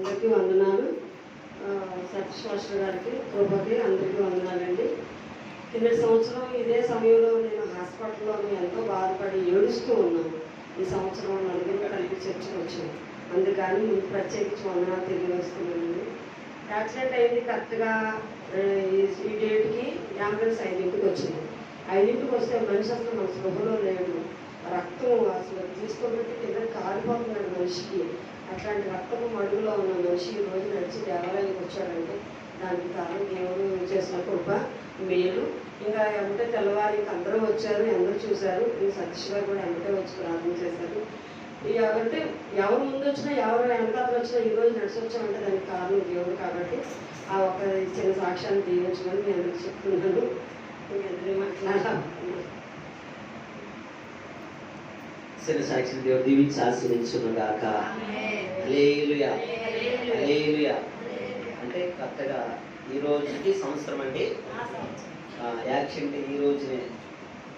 అందరికీ వందనాలు. సతీష్ మాస్టర్ గారికి, కృపకి అందరికీ వందనాలండి. కిందటి సంవత్సరం ఇదే సమయంలో నేను హాస్పిటల్లో ఎంతో బాధపడి ఏడుస్తూ ఉన్నాను. ఈ సంవత్సరం నలుగురు కలిపి చర్చకు వచ్చాను. అందుకని ముందు ప్రత్యేకించి వందనాలు తెలియజేస్తున్నానండి. యాక్సిడెంట్ అయింది కరెక్ట్గా ఈ డేట్కి అంబులెన్స్ 5ంటికి వచ్చింది. 5ంటికి వస్తే మనిషి అసలు మన స్పృహలో లేడు. రక్తం అసలు తీసుకోబెట్టి కింద కారిపోతున్నాడు మనిషికి. అట్లాంటి రక్తపు మడుగులో ఉన్న మనిషి ఈ రోజు నడిచి దేవాలయానికి వచ్చాడంటే దానికి కారణం దేవుడు చేసిన కృప, మేలు. ఇంకా ఎమ్మటే తెల్లవారు ఇంక అందరూ వచ్చారు, అందరూ చూశారు. ఇంకా సతీష్ గారు కూడా ఎమ్మటే వచ్చి ప్రార్థన చేశారు. అంటే ఎవరు ముందు వచ్చినా ఎవరు వెనకాల వచ్చినా ఈరోజు నడిచి వచ్చామంటే దానికి కారణం దేవుడు. కాబట్టి ఆ ఒక చిన్న సాక్ష్యాన్ని దీవించమని నేను అందరికి చెప్తున్నాను. ఇంకెందరూ మాట్లాడాలి. చిన్న సాక్షిని దేవుడు దీవించి ఆశీర్వదించును గాక. హల్లెలూయా, హల్లెలూయా. అంటే కొత్తగా ఈ రోజుకి సంవత్సరం అండి. యాక్సిడెంట్ ఈ రోజునే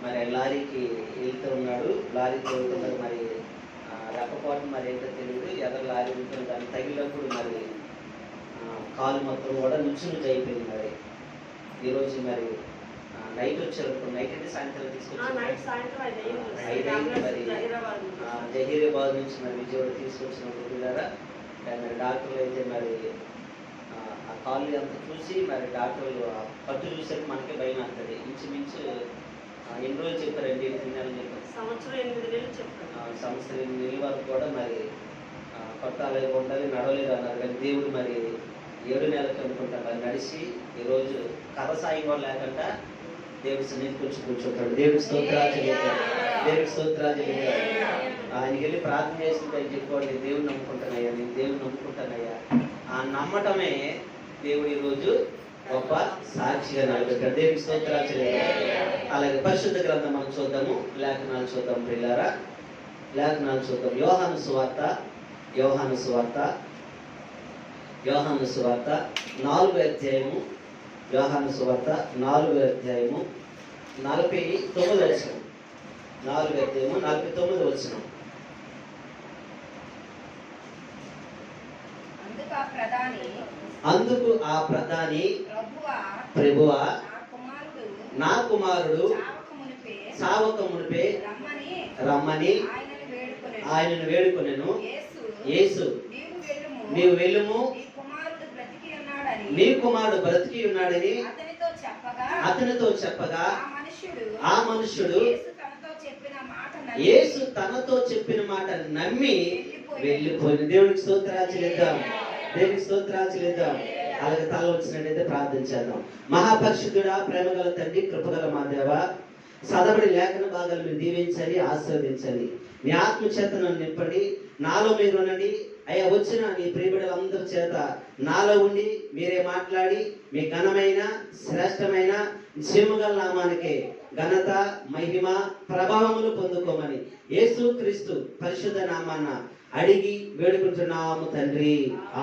మరి లారీకి వెళ్తూ ఉన్నాడు. లారీకి వెళ్తున్నారు, మరి రెప్పపాటు మరి ఏంటో తెలియదు. ఎదరు లారీ ఉంటుంది, దాన్ని తగిలినప్పుడు మరి కాలు మొత్తం కూడా నుచ్చు అయిపోయింది. మరి ఈరోజు మరి నైట్ వచ్చారు. నైట్ అంటే సాయంత్రం తీసుకొచ్చారు. మరి జహీరాబాద్ నుంచి మరి విజయవాడ తీసుకొచ్చినప్పుడు కూడా మరి డాక్టర్లు అయితే మరి ఆ కాళ్ళు అంతా చూసి మరి డాక్టర్లు పట్టు చూసరికి మనకే భయం అవుతుంది. ఇంచుమించు ఎన్ని రోజులు చెప్పారండి? 8 నెలలు చెప్పారు. సంవత్సరం 8 నెలలు చెప్పారు. సంవత్సరం 8 నెలల వరకు కూడా మరి పట్టాలి ఉండాలి, నడవలేదు అన్నారు. కానీ దేవుడు మరి 7 నెలలకు అనుకుంటా మరి నడిచి ఈరోజు కథ సాయం కూడా లేకుండా దేవుడి సన్నిధికి వచ్చి కూర్చుంటాడు. దేవుడి స్తోత్రాలు, దేవుడి స్తోత్రాలు. ఆయనకి వెళ్ళి ప్రార్థన చేసుకుంటే చెప్పుకోండి, దేవుడు నమ్ముకుంటానయ్యా, నేను దేవుడు నమ్ముకుంటానయ్యా. ఆ నమ్మటమే దేవుడు ఈరోజు గొప్ప సాక్షిగా నిలబెట్టాడు. దేవుడి స్తోత్రాలు. అలాగే పరిశుద్ధ గ్రంథం మనం చూద్దాము, లేఖనాలు చూద్దాం ప్రియులారా. లేఖనాలు చూద్దాం. యోహాను సువార్త 4వ అధ్యాయము. యోహాను సువార్త 4వ అధ్యాయము 49వ వచనం. 4వ అధ్యాయము 49వ వచనం. అందుకు ఆ ప్రధాని, ప్రభువా, నా కుమారుడు చావక మునిపే రమ్మని ఆయనను వేడుకొనెను. యేసు, నీవు వెళ్ళుము, నీ కుమారుడు బ్రతికి ఉన్నాడని అతనితో చెప్పగా ఆ మనుష్యుడు యేసు తనతో చెప్పిన మాట నమ్మి వెళ్ళిపోయింది. దేవునికి స్తోత్రాలు చెల్లిద్దాం, దేవునికి స్తోత్రాలు చెల్లిద్దాం. అలాగే తల వచ్చినట్టయితే ప్రార్థన చేద్దాం. మహాపరిశుద్ధుడా, ప్రేమగల తండ్రి, కృపగల మా దేవ, చదవడి లేఖన భాగాలు మీరు దీవించండి, ఆశీర్వదించండి. మీ ఆత్మ చేత నన్ను నింపండి, నాలో మీరు ఉండండి. అయ్యా, వచ్చిన నీ ప్రియబిడ్డలందరి చేత నాలో ఉండి మీరే మాట్లాడి మీ ఘనమైన శ్రేష్టమైన జీవగల నామానికే ఘనత, మహిమ, ప్రభావములు పొందుకోమని యేసు క్రీస్తు పరిశుద్ధ నామాన అడిగి వేడుకుంటున్నాము తండ్రి,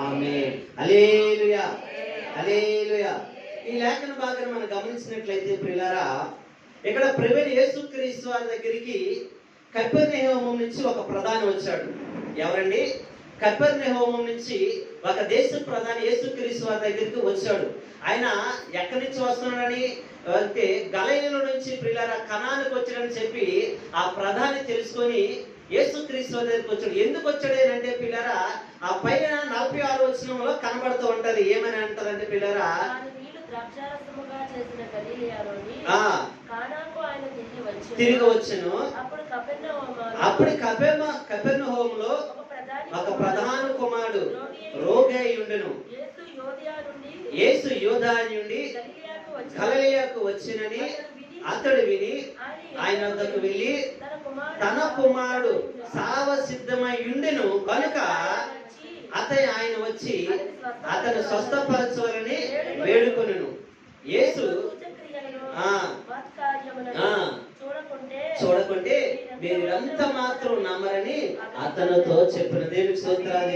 ఆమేన్. హల్లెలూయా, హల్లెలూయా. ఈ లేఖన భాగాన్ని మనం గమనించినట్లయితే ప్రియులారా, ఇక్కడ ప్రభువైన యేసు క్రీస్తు వారి దగ్గరికి కపెర్నహూము నుంచి ఒక ప్రధాని వచ్చాడు. ఎవరండి? కపెర్నహూము నుంచి ఒక దేశ ప్రధాని యేసుక్రీస్తు వారి దగ్గరికి వచ్చాడు. ఆయన ఎక్కడి నుంచి వస్తున్నాడని అంటే గలిలయ నుంచి ప్రియులారా కనానుకు వచ్చాడని చెప్పి ఆ ప్రధాని తెలుసుకొని యేసుక్రీస్తు వారి దగ్గరికి వచ్చాడు. ఎందుకు వచ్చాడు అంటే ప్రియులారా, ఆ పైన 46వ వచనంలో కనబడుతూ ఉంటది. ఏమని అంటారంటే ప్రియులారా, తిరిగి వచ్చును. అప్పుడు కపెర్నహూములో ఒక ప్రధాన కుమారుడు రోగి అయి ఉండెను. యేసు యోధా నుండి గలిలయకు వచ్చినని అతడు విని ఆయన వద్దకు వెళ్ళి తన కుమారుడు సావ సిద్ధమై ఉండెను కనుక ఆయన వచ్చి అతను స్వస్థపరచవలని వేడుకొనెను. యేసు చూడకుంటే మీరంతా మాత్రం నమ్మరని అతనితో చెప్పిన. దేవునికి స్తోత్రాలు.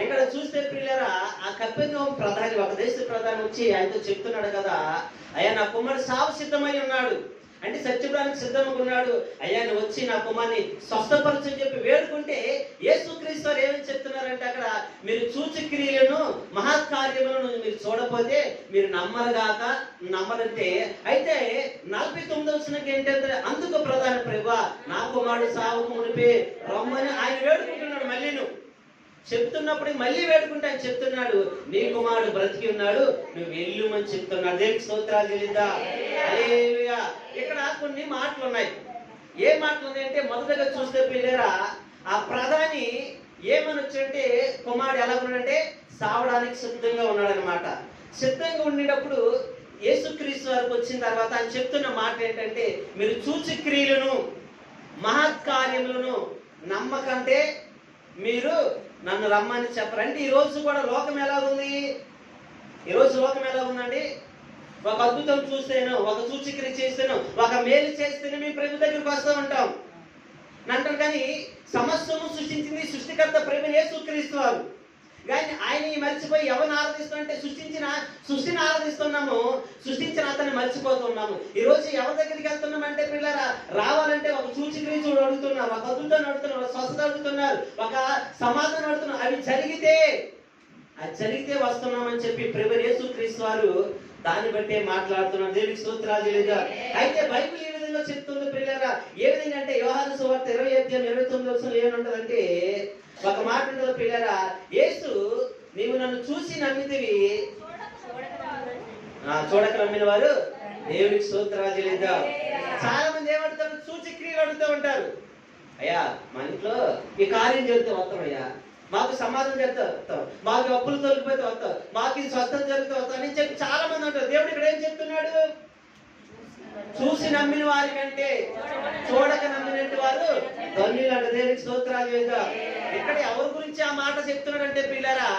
ఇక్కడ చూస్తే ప్రియులారా, ఆ కపెర్నహూము ప్రధాని, ఒక దేశ ప్రధాని వచ్చి ఆయనతో చెప్తున్నాడు కదా, అయ్యా, నా కుమారుడు సావు సిద్ధమై ఉన్నాడు, అంటే చచ్చిపోవడానికి సిద్ధంగా ఉన్నాడు. అయ్యా నువ్వు వచ్చి నా కుమార్ని స్వస్థపరచు అని చెప్పి వేడుకుంటే యేసుక్రీస్తు వారు ఏమని చెప్తున్నారంటే అక్కడ మీరు సూచక్రియలను మహత్కార్యములను మీరు చూడకపోతే మీరు నమ్మరంటే అయితే 49వ వచనంకి ఏంటంటే అందుకు ప్రధాన ప్రభువా నా కుమారుడు సావుకు మునిపే రమ్మని ఆయన వేడుకుంటున్నాడు. మళ్ళీ నువ్వు చెప్తున్నప్పుడు మళ్ళీ వేడుకుంటే ఆయన చెప్తున్నాడు నీ కుమారుడు బ్రతికి ఉన్నాడు నువ్వు వెళ్ళుమని చెప్తున్నాడు. దేవునికి స్తోత్రాలు చెల్లిద్దా. హల్లెలూయా. ఇక్కడ కొన్ని మాటలు ఉన్నాయి. ఏ మాటలు ఉన్నాయంటే మొదటగా చూస్తే పిల్లరా ఆ ప్రధాని ఏమనొచ్చంటే కుమారుడు ఎలా ఉన్నాడంటే సావడానికి సిద్ధంగా ఉన్నాడనమాట. సిద్ధంగా ఉండేటప్పుడు యేసుక్రీస్తు వారికి వచ్చిన తర్వాత ఆయన చెప్తున్న మాట ఏంటంటే మీరు సూచక్రియలను మహత్కార్యములను నమ్మకంటే మీరు నన్ను రమ్మని చెప్పరు. అంటే ఈ రోజు కూడా లోకం ఎలా ఉంది? ఈరోజు లోకం ఎలా ఉందండి? ఒక అద్భుతం చూస్తేనో ఒక సూచక్రియ చేస్తేనో ఒక మేలు చేస్తేనే మేము ప్రభు దగ్గరికి వస్తూ ఉంటాం అంటారు. కానీ సమస్తము సృష్టించింది సృష్టికర్త ప్రభు యేసుక్రీస్తు వారు. కానీ ఆయన మర్చిపోయి ఎవరిని ఆరాధిస్తామంటే సృష్టిని ఆరాధిస్తున్నాము, సృష్టించిన అతన్ని మర్చిపోతున్నాము. ఈ రోజు ఎవరి దగ్గరికి వెళ్తున్నామంటే పిల్లరా రావాలంటే ఒక సూచక్రియ చూడు అడుగుతున్నారు, ఒక అద్భుతాన్ని అడుగుతున్నారు, ఒక స్వస్థత అడుగుతున్నారు, ఒక సమాధానం అడుగుతున్నారు. అది జరిగితే వస్తున్నామని చెప్పి ప్రభు యేసుక్రీస్తు వారు దాన్ని బట్టే మాట్లాడుతున్నారు. దేవునికి స్తోత్రాలు లేదా. అయితే బైబిల్ ఏ విధంగా చెప్తుంది పిల్లరా? ఏ విధంగా అంటే యోహాను సువార్త 20:29 ఏమంటదంటే ఒక మాట ఉంటుంది పిల్లరా, యేసు నీవు నన్ను చూసి నమ్మితివి, చూడక నమ్మిన వారు దేవునికి స్తోత్రాలు లేదా. చాలా మంది ఏమంటారు? సూచక్రియలు అడుగుతూ ఉంటారు. అయ్యా మా ఇంట్లో ఈ కార్యం జరిగితే వస్తామయ్యా, మాకు సమాధానం చెప్తా వస్తాం, మాకు అప్పులు తొలగిపోతే వస్తాం, మాకు ఇది స్వస్థత జరిగితే వస్తాం అని చెప్పి చాలా మంది అంటారు. దేవుడు ఇక్కడ ఏం చెప్తున్నాడు? చూసి నమ్మిన వారి కంటే చూడక నమ్మినట్టు వారు ధన్యులు అంట. దేవునికి స్తోత్రాలు లేదా. ఇక్కడ ఎవరి గురించి ఆ మాట చెప్తున్నాడంటే పిల్లరా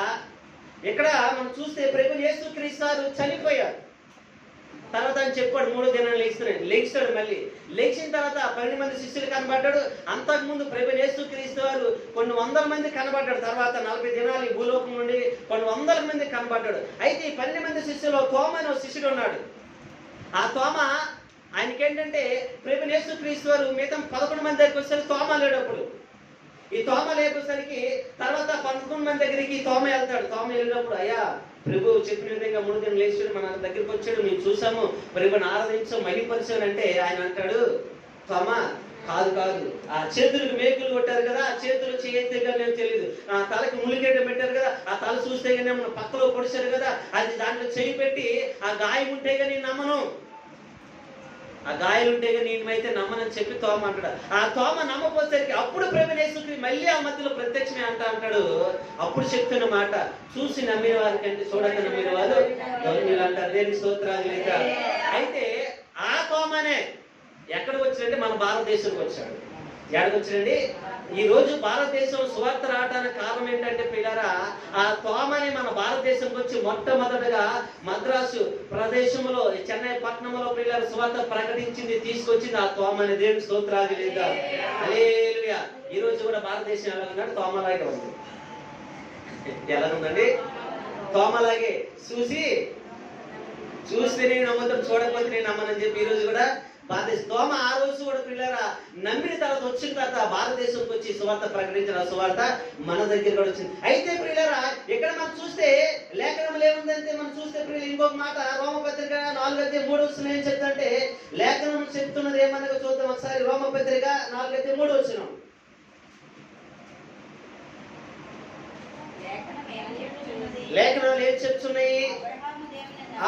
ఇక్కడ మనం చూస్తే ప్రభు యేసుక్రీస్తు వారు చనిపోయారు. తర్వాత ఆయన చెప్పాడు 3వ దినాన్ని లేచాడు. మళ్ళీ లేచిన తర్వాత 12 మంది శిష్యులు కనబడ్డాడు. అంతకుముందు ప్రభు యేసుక్రీస్తు వారు కొన్ని వందల మంది కనబడ్డాడు. తర్వాత 40 దినాలు ఈ భూలోకం నుండి కొన్ని వందల మంది కనబడ్డాడు. అయితే ఈ 12 మంది శిష్యులు తోమ అనే ఒక శిష్యుడు ఉన్నాడు. ఆ తోమ ఆయనకేంటంటే ప్రభు యేసుక్రీస్తు వారు మిగతా 11 మంది దగ్గరికి వచ్చేసరికి తోమ లేడప్పుడు. ఈ తోమ లేపేసరికి తర్వాత 11 మంది దగ్గరికి తోమ వెళ్తాడు. తోమ వెళ్ళినప్పుడు అయ్యా ప్రభు చెప్పిన విధంగా 3 దినం లేచాడు, మన దగ్గరికి వచ్చాడు, మేము చూసాము, ప్రభుని ఆరాధించాం, మహిమపరిచాడు అంటే ఆయన అంటాడు తోమ కాదు ఆ చేతులకు మేకులు కొట్టారు కదా, ఆ చేతులు చేయతే కానీ తెలియదు, ఆ తలకి ములికేట పెట్టారు కదా, ఆ తల చూస్తే కానీ మన పక్కలో పొడిచారు కదా, అది దాంట్లో చేయి పెట్టి ఆ గాయం ఉంటే కానీ నమ్మను, ఆ గాయాలు ఉంటే కానీ నేనైతే నమ్మనని చెప్పి తోమ అంటాడు. ఆ తోమ నమ్మపోసరికి అప్పుడు ప్రభు యేసుక్రీస్తు మళ్ళీ ఆ మధ్యలో ప్రత్యక్షమే అంటాడు. అప్పుడు చెప్తున్న మాట చూసి నమ్మిన వారి కంటే చూడక నమ్మిన వారు ధన్యులు అంటారు. దేవునికి స్తోత్రాలు లేక. అయితే ఆ తోమనే ఎక్కడికి వచ్చాడంటే మన భారతదేశానికి వచ్చాడు. ఎక్కడికి వచ్చాడండి? ఈ రోజు భారతదేశం సువార్త రావడానికి కారణం ఏంటంటే పిల్లరా ఆ తోమని మన భారతదేశంకి వచ్చి మొట్టమొదటగా మద్రాసు ప్రదేశంలో చెన్నై పట్టణంలో పిల్లల సువార్త ప్రకటించింది, తీసుకొచ్చింది ఆ తోమని. దేవునికి స్తోత్రాలు లేదా. హల్లెలూయా. ఈ రోజు కూడా భారతదేశం ఎలా ఉందంటే తోమలాగే ఉంది. ఎలా ఉందండి? తోమలాగే చూస్తే నేను నమ్ముతాను, చూడకపోతే నేను నమ్మనని చెప్పి ఈ రోజు కూడా భారతదేశం తోమ ఆ రోజు కూడా పిల్లరా నమ్మిన తర్వాత వచ్చిన తర్వాత భారతదేశంకి వచ్చి సువార్త ప్రకటించిన సువార్త మన దగ్గర కూడా వచ్చింది. అయితే పిల్లరా ఇక్కడ మనం చూస్తే లేఖనంలో ఏముందంటే మనం చూస్తే పిల్లలు ఇంకొక మాట రోమపత్రిక 4:3 ఏం చెప్తుంటే లేఖనం చెప్తున్నది ఏమనగా చూద్దాం ఒకసారి. రోమపత్రిక 4:3 లేఖనాలు ఏం చెప్తున్నాయి?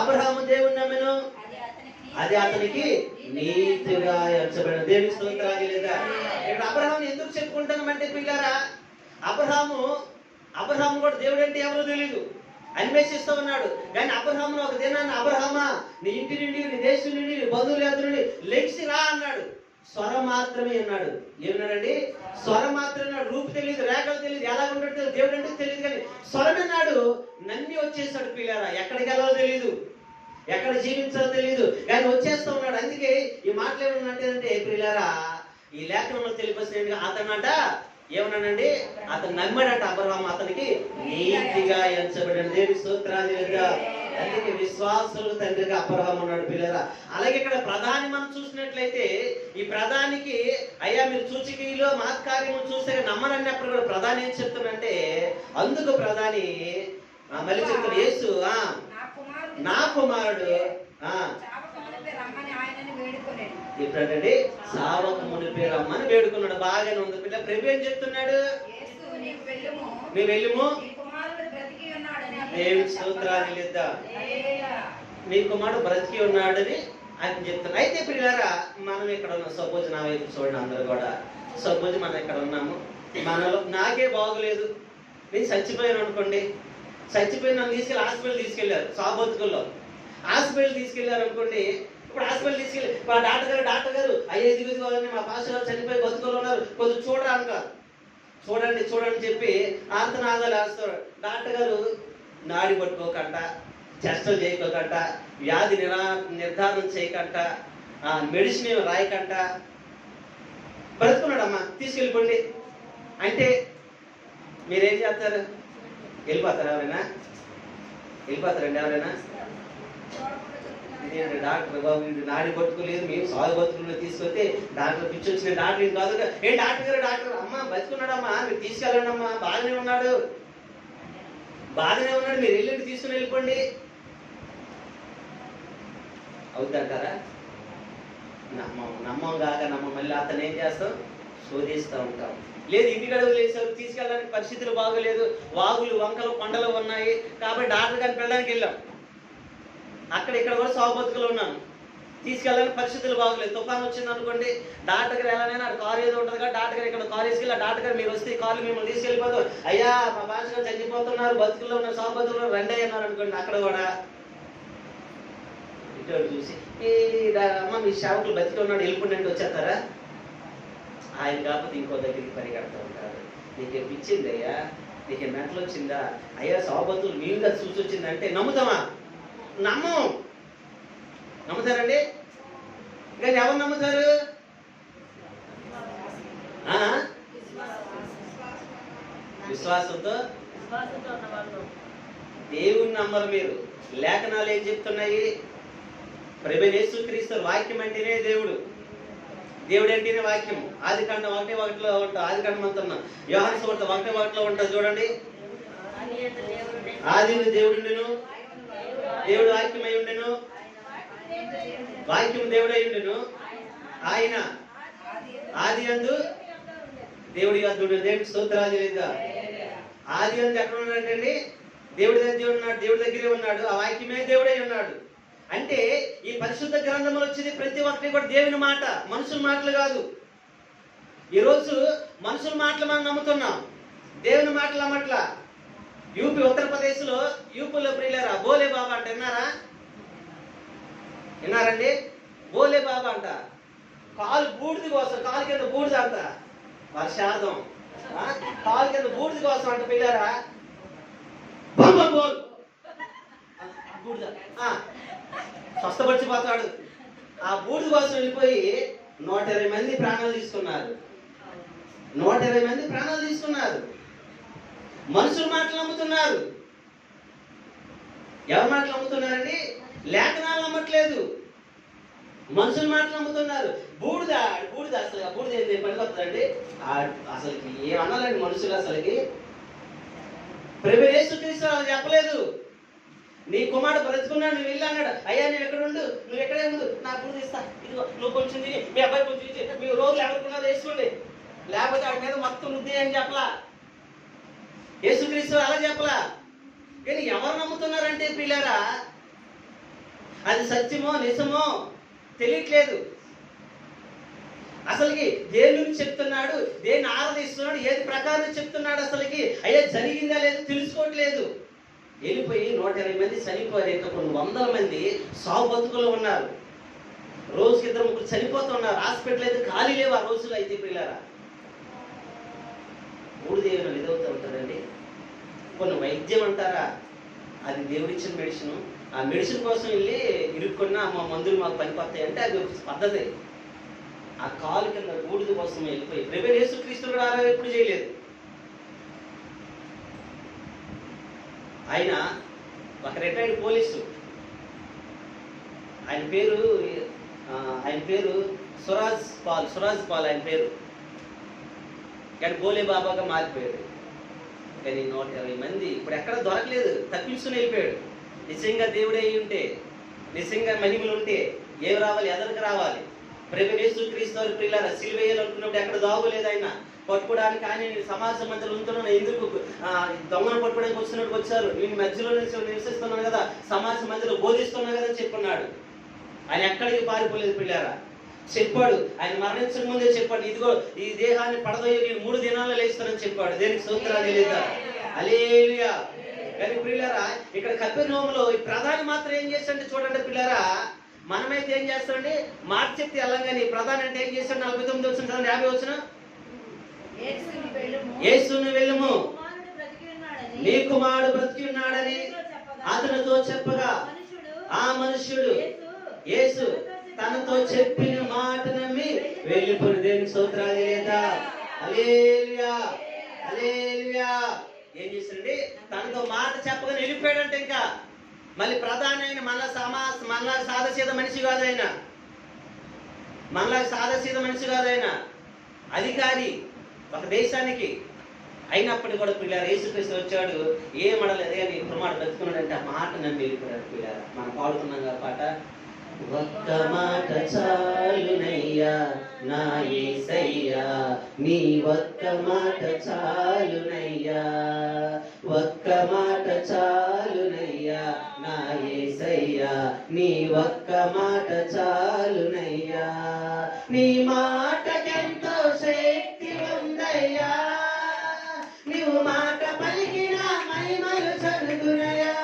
అబ్రహాము దేవుని నమ్మెను, అది అతనికి నీతిగా ఎంచబడిన. దేవునికి స్తోత్రాలు లేదా. ఇక్కడ అబ్రహాము ఎందుకు చెప్పుకుంటున్నామంటే పిల్లరా అబ్రహాము కూడా దేవుడు అంటే ఎవరో తెలియదు, అన్వేషిస్తూ ఉన్నాడు. కానీ అబ్రహామును ఒక దినాన్ని అబ్రహామా నీ ఇంటి నుండి నీ దేశం నుండి నీ బంధువులు ఎదురు నుండి లెగిసి రా అన్నాడు. స్వరం మాత్రమే అన్నాడు. ఏమన్నాడండి? స్వరం మాత్రమే అన్నాడు. రూపు తెలియదు, రేఖలు తెలియదు, ఎలా ఉండటం దేవుడు అంటే తెలియదు, కానీ స్వరం అన్నాడు. నమ్మి వచ్చేసాడు పిల్లరా. ఎక్కడికి వెళ్ళాలో తెలియదు, ఎక్కడ జీవించాలో తెలియదు, కానీ వచ్చేస్తూ ఉన్నాడు. అందుకే ఈ మాటలు ఏమన్నంటే పిల్లరా ఈ లేఖనంలో తెలిపేసిన అతనంట ఏమన్నానండి అతను నమ్మాడంట అబ్రహాము అతనికి నీతిగా ఎంచబడిన. దేవుని స్తోత్రాలు లేదా. అందుకే విశ్వాసులకు తండ్రిగా అబ్రహాం ఉన్నాడు పిల్లరా. అలాగే ఇక్కడ ప్రధాని మనం చూసినట్లయితే ఈ ప్రధానికి అయ్యా మీరు సూచికలో మహత్కార్యము చూస్తే నమ్మనన్నప్పుడు కూడా ప్రధాని ఏం చెప్తున్నంటే అందుకు ప్రధాని మళ్ళీ చెప్తున్న యేసు నా కుమారుడు ఇప్పుడండి సావక మునిపే రమ్మని వేడుకున్నాడు. బాగానే ఉంది పిల్ల. ప్రభు ఏం చెప్తున్నాడు? నీ వెళ్ళుము దేవునికి స్తోత్రాలు లేదా మీ కుమారుడు బ్రతికి ఉన్నాడని ఆయన చెప్తున్నాడు. అయితే పిల్లరా మనం ఇక్కడ ఉన్నాం. సపోజ్ నా వైపు చూడండి అందరూ కూడా. సపోజ్ మనం ఇక్కడ ఉన్నాము. మనలో నాకే బాగోలేదు, నేను చచ్చిపోయాను అనుకోండి. చచ్చిపోయి నన్ను తీసుకెళ్ళి హాస్పిటల్ తీసుకెళ్లారు. సాబోతుకుల్లో హాస్పిటల్ తీసుకెళ్లారు అనుకోండి. ఇప్పుడు హాస్పిటల్ తీసుకెళ్ళి మా డాక్టర్ గారు అయ్యే దిగుదిగో మా పాస్టర్ గారు చనిపోయి బతుకులు ఉన్నారు, కొద్దిగా చూడరా అంటారు. చూడండి చూడండి చెప్పి ఆర్తనాదాలు వేస్తారు. డాక్టర్ గారు నాడి పట్టుకోకంట, టెస్టులు చేయకోకంట, వ్యాధి నిర్ధారణ చేయకంట, మెడిసిన్ రాయకంట బ్రతుకున్నాడమ్మా తీసుకెళ్ళిపోండి అంటే మీరేం చేస్తారు? వెళ్ళిపోతారు ఎవరైనా? వెళ్ళిపోతారండి ఎవరైనా? ఇదేంటి డాక్టర్ బాబు వీడు నాడి పట్టుకోలేదు, మేము సాగు బతుకుల్లో తీసుకొస్తే డాక్టర్ పిచ్చి వచ్చిన డాక్టర్ ఏం కాదు. ఏం డాక్టర్ గారు డాక్టర్ అమ్మ బతుకున్నాడమ్మా మీరు తీసుకెళ్ళండి అమ్మా, బాగానే ఉన్నాడు మీరు వెళ్ళి తీసుకుని వెళ్ళిపోండి అవుతుంటారా? నమ్మం కాక మళ్ళీ అతను ఏం చేస్తాం? శోధిస్తూ ఉంటాం. లేదు ఇంటికడ వదిలేసారు, తీసుకెళ్ళడానికి పరిస్థితులు బాగోలేదు, వాగులు వంకలు కొండలు ఉన్నాయి కాబట్టి డాక్టర్ గారిని వెళ్ళడానికి వెళ్ళాం. అక్కడ ఇక్కడ కూడా సాగు బతుకులు ఉన్నాను, తీసుకెళ్ళడానికి పరిస్థితులు బాగోలేదు. తుఫాను వచ్చింది అనుకోండి, డాక్టర్ గారు ఎలానైనా కారు ఏదో ఉంటుంది కదా, డాక్టర్ గారు ఇక్కడ కాలేజ్కి వెళ్ళి డాక్టర్ గారు మీరు వస్తే కారు మిమ్మల్ని తీసుకెళ్ళిపోతారు. అయ్యా మా భాష గారు చనిపోతున్నారు, బతుకుల్లో ఉన్నారు, సాగు బతుకులు రెండే అన్నారు అనుకోండి. అక్కడ కూడా ఇటు చూసి అమ్మ మీ సేవకులు బతికి ఉన్నాడు వెళ్ళిపోండి అంటే వచ్చేస్తారా? ఆయన కాకపోతే ఇంకో దగ్గరికి పరిగెడతా ఉంటారు. నీకేం పిచ్చింది అయ్యా, నీకేం మెంటలు వచ్చిందా అయ్యా, సాగుబతులు మేము కదా చూసి వచ్చిందంటే నమ్ముతామా? నమ్ముతారండి? కానీ ఎవరు నమ్ముతారు? విశ్వాసంతో దేవుని నమ్మరు మీరు. లేఖనాలు ఏం చెప్తున్నాయి? ప్రభువైన యేసుక్రీస్తు వాక్యం అంటేనే దేవుడు, దేవుడు అంటేనే వాక్యం. ఆదికాండం 1:1 ఉంటుంది. ఆదికాండం అంటున్నా యోహాను సువార్త 1:1 ఉంటుంది చూడండి. ఆదిలో దేవుడుండెను, దేవుడు వాక్యమై ఉండెను, వాక్యం దేవుడై ఉండెను, ఆయన ఆది యందు దేవుడి యొద్ద దేవుడికి స్తోత్రాలు లేదా. ఆది యందు ఎక్కడ ఉన్నాడండి? దేవుడి దగ్గర ఉన్నాడు, దేవుడి దగ్గరే ఉన్నాడు, ఆ వాక్యమే దేవుడై ఉన్నాడు. అంటే ఈ పరిశుద్ధ గ్రంథంలో వచ్చేది ప్రతి ఒక్కటి కూడా దేవుని మాట, మనుషుల మాటలు కాదు. ఈరోజు మనుషుల మాటలు మనం నమ్ముతున్నాం, దేవుని మాటలు నమ్మట్లా. యూపీ ఉత్తరప్రదేశ్లో యూపీలో ప్రియులారా బోలే బాబా అంట విన్నారండి? బోలే బాబా అంట కాలు బూడిది కోసం, కాలు కింద బూడిద అంట, వర్షార్థం కాలు కింద బూడిది కోసం అంట పిల్లారా. బోల్ బూడిద స్వస్థపరిచిపోతాడు. ఆ బూడిద కోసం వెళ్ళిపోయి 120 మంది ప్రాణాలు తీసుకున్నారు. 120 మంది ప్రాణాలు తీసుకున్నారు. మనుషుల మాటలు నమ్ముతున్నారు. ఎవరి మాటలు నమ్ముతున్నారండి? లేఖనాలు నమ్మట్లేదు, మనుషుల మాటలు నమ్ముతున్నారు. బూడిద అసలు బూడిద ఏంటి పనికొస్తుందండి? అసలుకి ఏమన్నాలండి మనుషులు? అసలుకి ప్రభువైన యేసుక్రీస్తు అలా చెప్పలేదు. నీ కుమారుడు బ్రతుకున్నాడు, నువ్వు వెళ్ళి అన్నాడు. అయ్యా నేను ఎక్కడ ఉండు, నువ్వు ఎక్కడే ఉండు, నా బూడిద ఇస్తా, ఇదిగో నువ్వు కొంచెం తిని మీ అబ్బాయి కొంచెం ఇచ్చి మీ రోజులు ఎవరుకున్నారో వేసుకోండి, లేకపోతే వాడి మీద మొత్తం వృద్ధి అని చెప్పలా. యేసుక్రీస్తు అలా చెప్పలా. కానీ ఎవరు నమ్ముతున్నారంటే పిల్లారా అది సత్యమో నిజమో తెలియట్లేదు. అసలుకి దేని గురించి చెప్తున్నాడు, దేన్ని ఆరాధిస్తున్నాడు, ఏది ప్రకారం చెప్తున్నాడు, అసలుకి అయ్యా జరిగిందా లేదు తెలుసుకోవట్లేదు. వెళ్ళిపోయి 120 మంది చనిపోయారు. ఇంకా కొన్ని వందల మంది సాగు బతుకులు ఉన్నారు. రోజుకి 2-3 చనిపోతున్నారు. హాస్పిటల్ అయితే ఖాళీ లేవు ఆ రోజులు. అయితే పిల్లారా మూడు దేవుడు ఇదవుతూ ఉంటుందండి. కొన్ని వైద్యం అంటారా, అది దేవుడిచ్చిన మెడిసిన్. ఆ మెడిసిన్ కోసం వెళ్ళి ఇరుక్కున్న మా మందులు మాకు పనికొస్తాయి అంటే అది ఒక పద్ధతి. ఆ కాలు కింద బూడిద కోసం వెళ్ళిపోయి ప్రభువైన యేసుక్రీస్తు కూడా అలా ఎప్పుడు చేయలేదు. ఆయన ఒక రిటైర్డ్ పోలీసు, ఆయన పేరు సురాజ్ పాల్ ఆయన పేరు. కానీ బోలే బాబాగా మారిపోయాడు. కానీ 120 మంది ఇప్పుడు ఎక్కడ దొరకలేదు, తప్పించుకుని వెళ్ళిపోయాడు. నిజంగా దేవుడే అయి ఉంటే, నిజంగా మహిమలు ఉంటే ఏం రావాలి? ఎదరికి రావాలి. ప్రభువైన యేసుక్రీస్తు వారి ప్రియులారా, సిలువ వేయాలనుకున్నప్పుడు ఎక్కడ దాగులేదు ఆయన. పట్టుకోవడానికి ఆయన సమాజ మధ్యలో ఉంటున్నాను, ఎందుకు దొంగను పట్టుకోవడానికి వచ్చినట్టు వచ్చారు, నేను మధ్యలో నివసిస్తున్నాను కదా, సమాజ మధ్యలో బోధిస్తున్నాను కదా అని చెప్పన్నాడు. ఆయన ఎక్కడికి పారిపోలేదు ప్రియులారా. చెప్పాడు, ఆయన మరణించక ముందే చెప్పాడు, ఇదిగో ఈ దేహాన్ని పడదోయి నేను 3 దినాల్లో లేస్తానని చెప్పాడు. దేనికి స్తోత్రాలు లేదా? హల్లెలూయా. కానీ ప్రియులారా, ఇక్కడ కపెర్నహూములో ఈ ప్రధాని మాత్రం ఏం చేస్తాడంటే చూడండి ప్రియులారా, మనమైతే ఏం చేస్తామండి, మాట చెప్తే వెళ్ళంగాని ప్రధాని అంటే ఏం చేస్తాడు? 49 వచ్చిన 50 వచ్చిన యేసును వెళ్ళుము, నీ కుమారుడు బ్రతికి ఉన్నాడని అతనితో చెప్పగా ఆ మనుష్యుడు యేసు తనతో చెప్పిన మాట నమ్మి వెళ్ళిపోయి. దేనికి స్తోత్రాలు లేదా? హల్లెలూయా, హల్లెలూయా. ఏం చేశాడండి? తనతో మాట చెప్పగానే వెళ్ళిపోయాడంటే ఇంకా మళ్ళీ ప్రధాని అయిన మనలా సాదాసీద మనిషి కాదు ఆయన, మనలా సాదాసీద మనిషి కాదు ఆయన, అధికారి ఒక దేశానికి. అయినప్పటికీ కూడా పిల్లలు యేసుక్రీస్తు వచ్చాడు, ఏమడలేదు అని ఇప్పుడు మాట బ్రతుకున్నాడంటే ఆ మాట నమ్మి వెళ్ళిపోయాడు. పిల్లలు మనం పాడుకున్నాం కదా పాట, ఒక్క మాట చాలునయ్యా నా యేసయ్యా, నీ ఒక్క మాట చాలునయ్యా, ఒక్క మాట చాలునయ్యా నా యేసయ్యా, నీ ఒక్క మాట చాలునయ్యా, నీ మాటకెంతో శక్తి ఉందయ్యా, నీవు మాట పలికిన మహిమలు జరుగునయ్యా,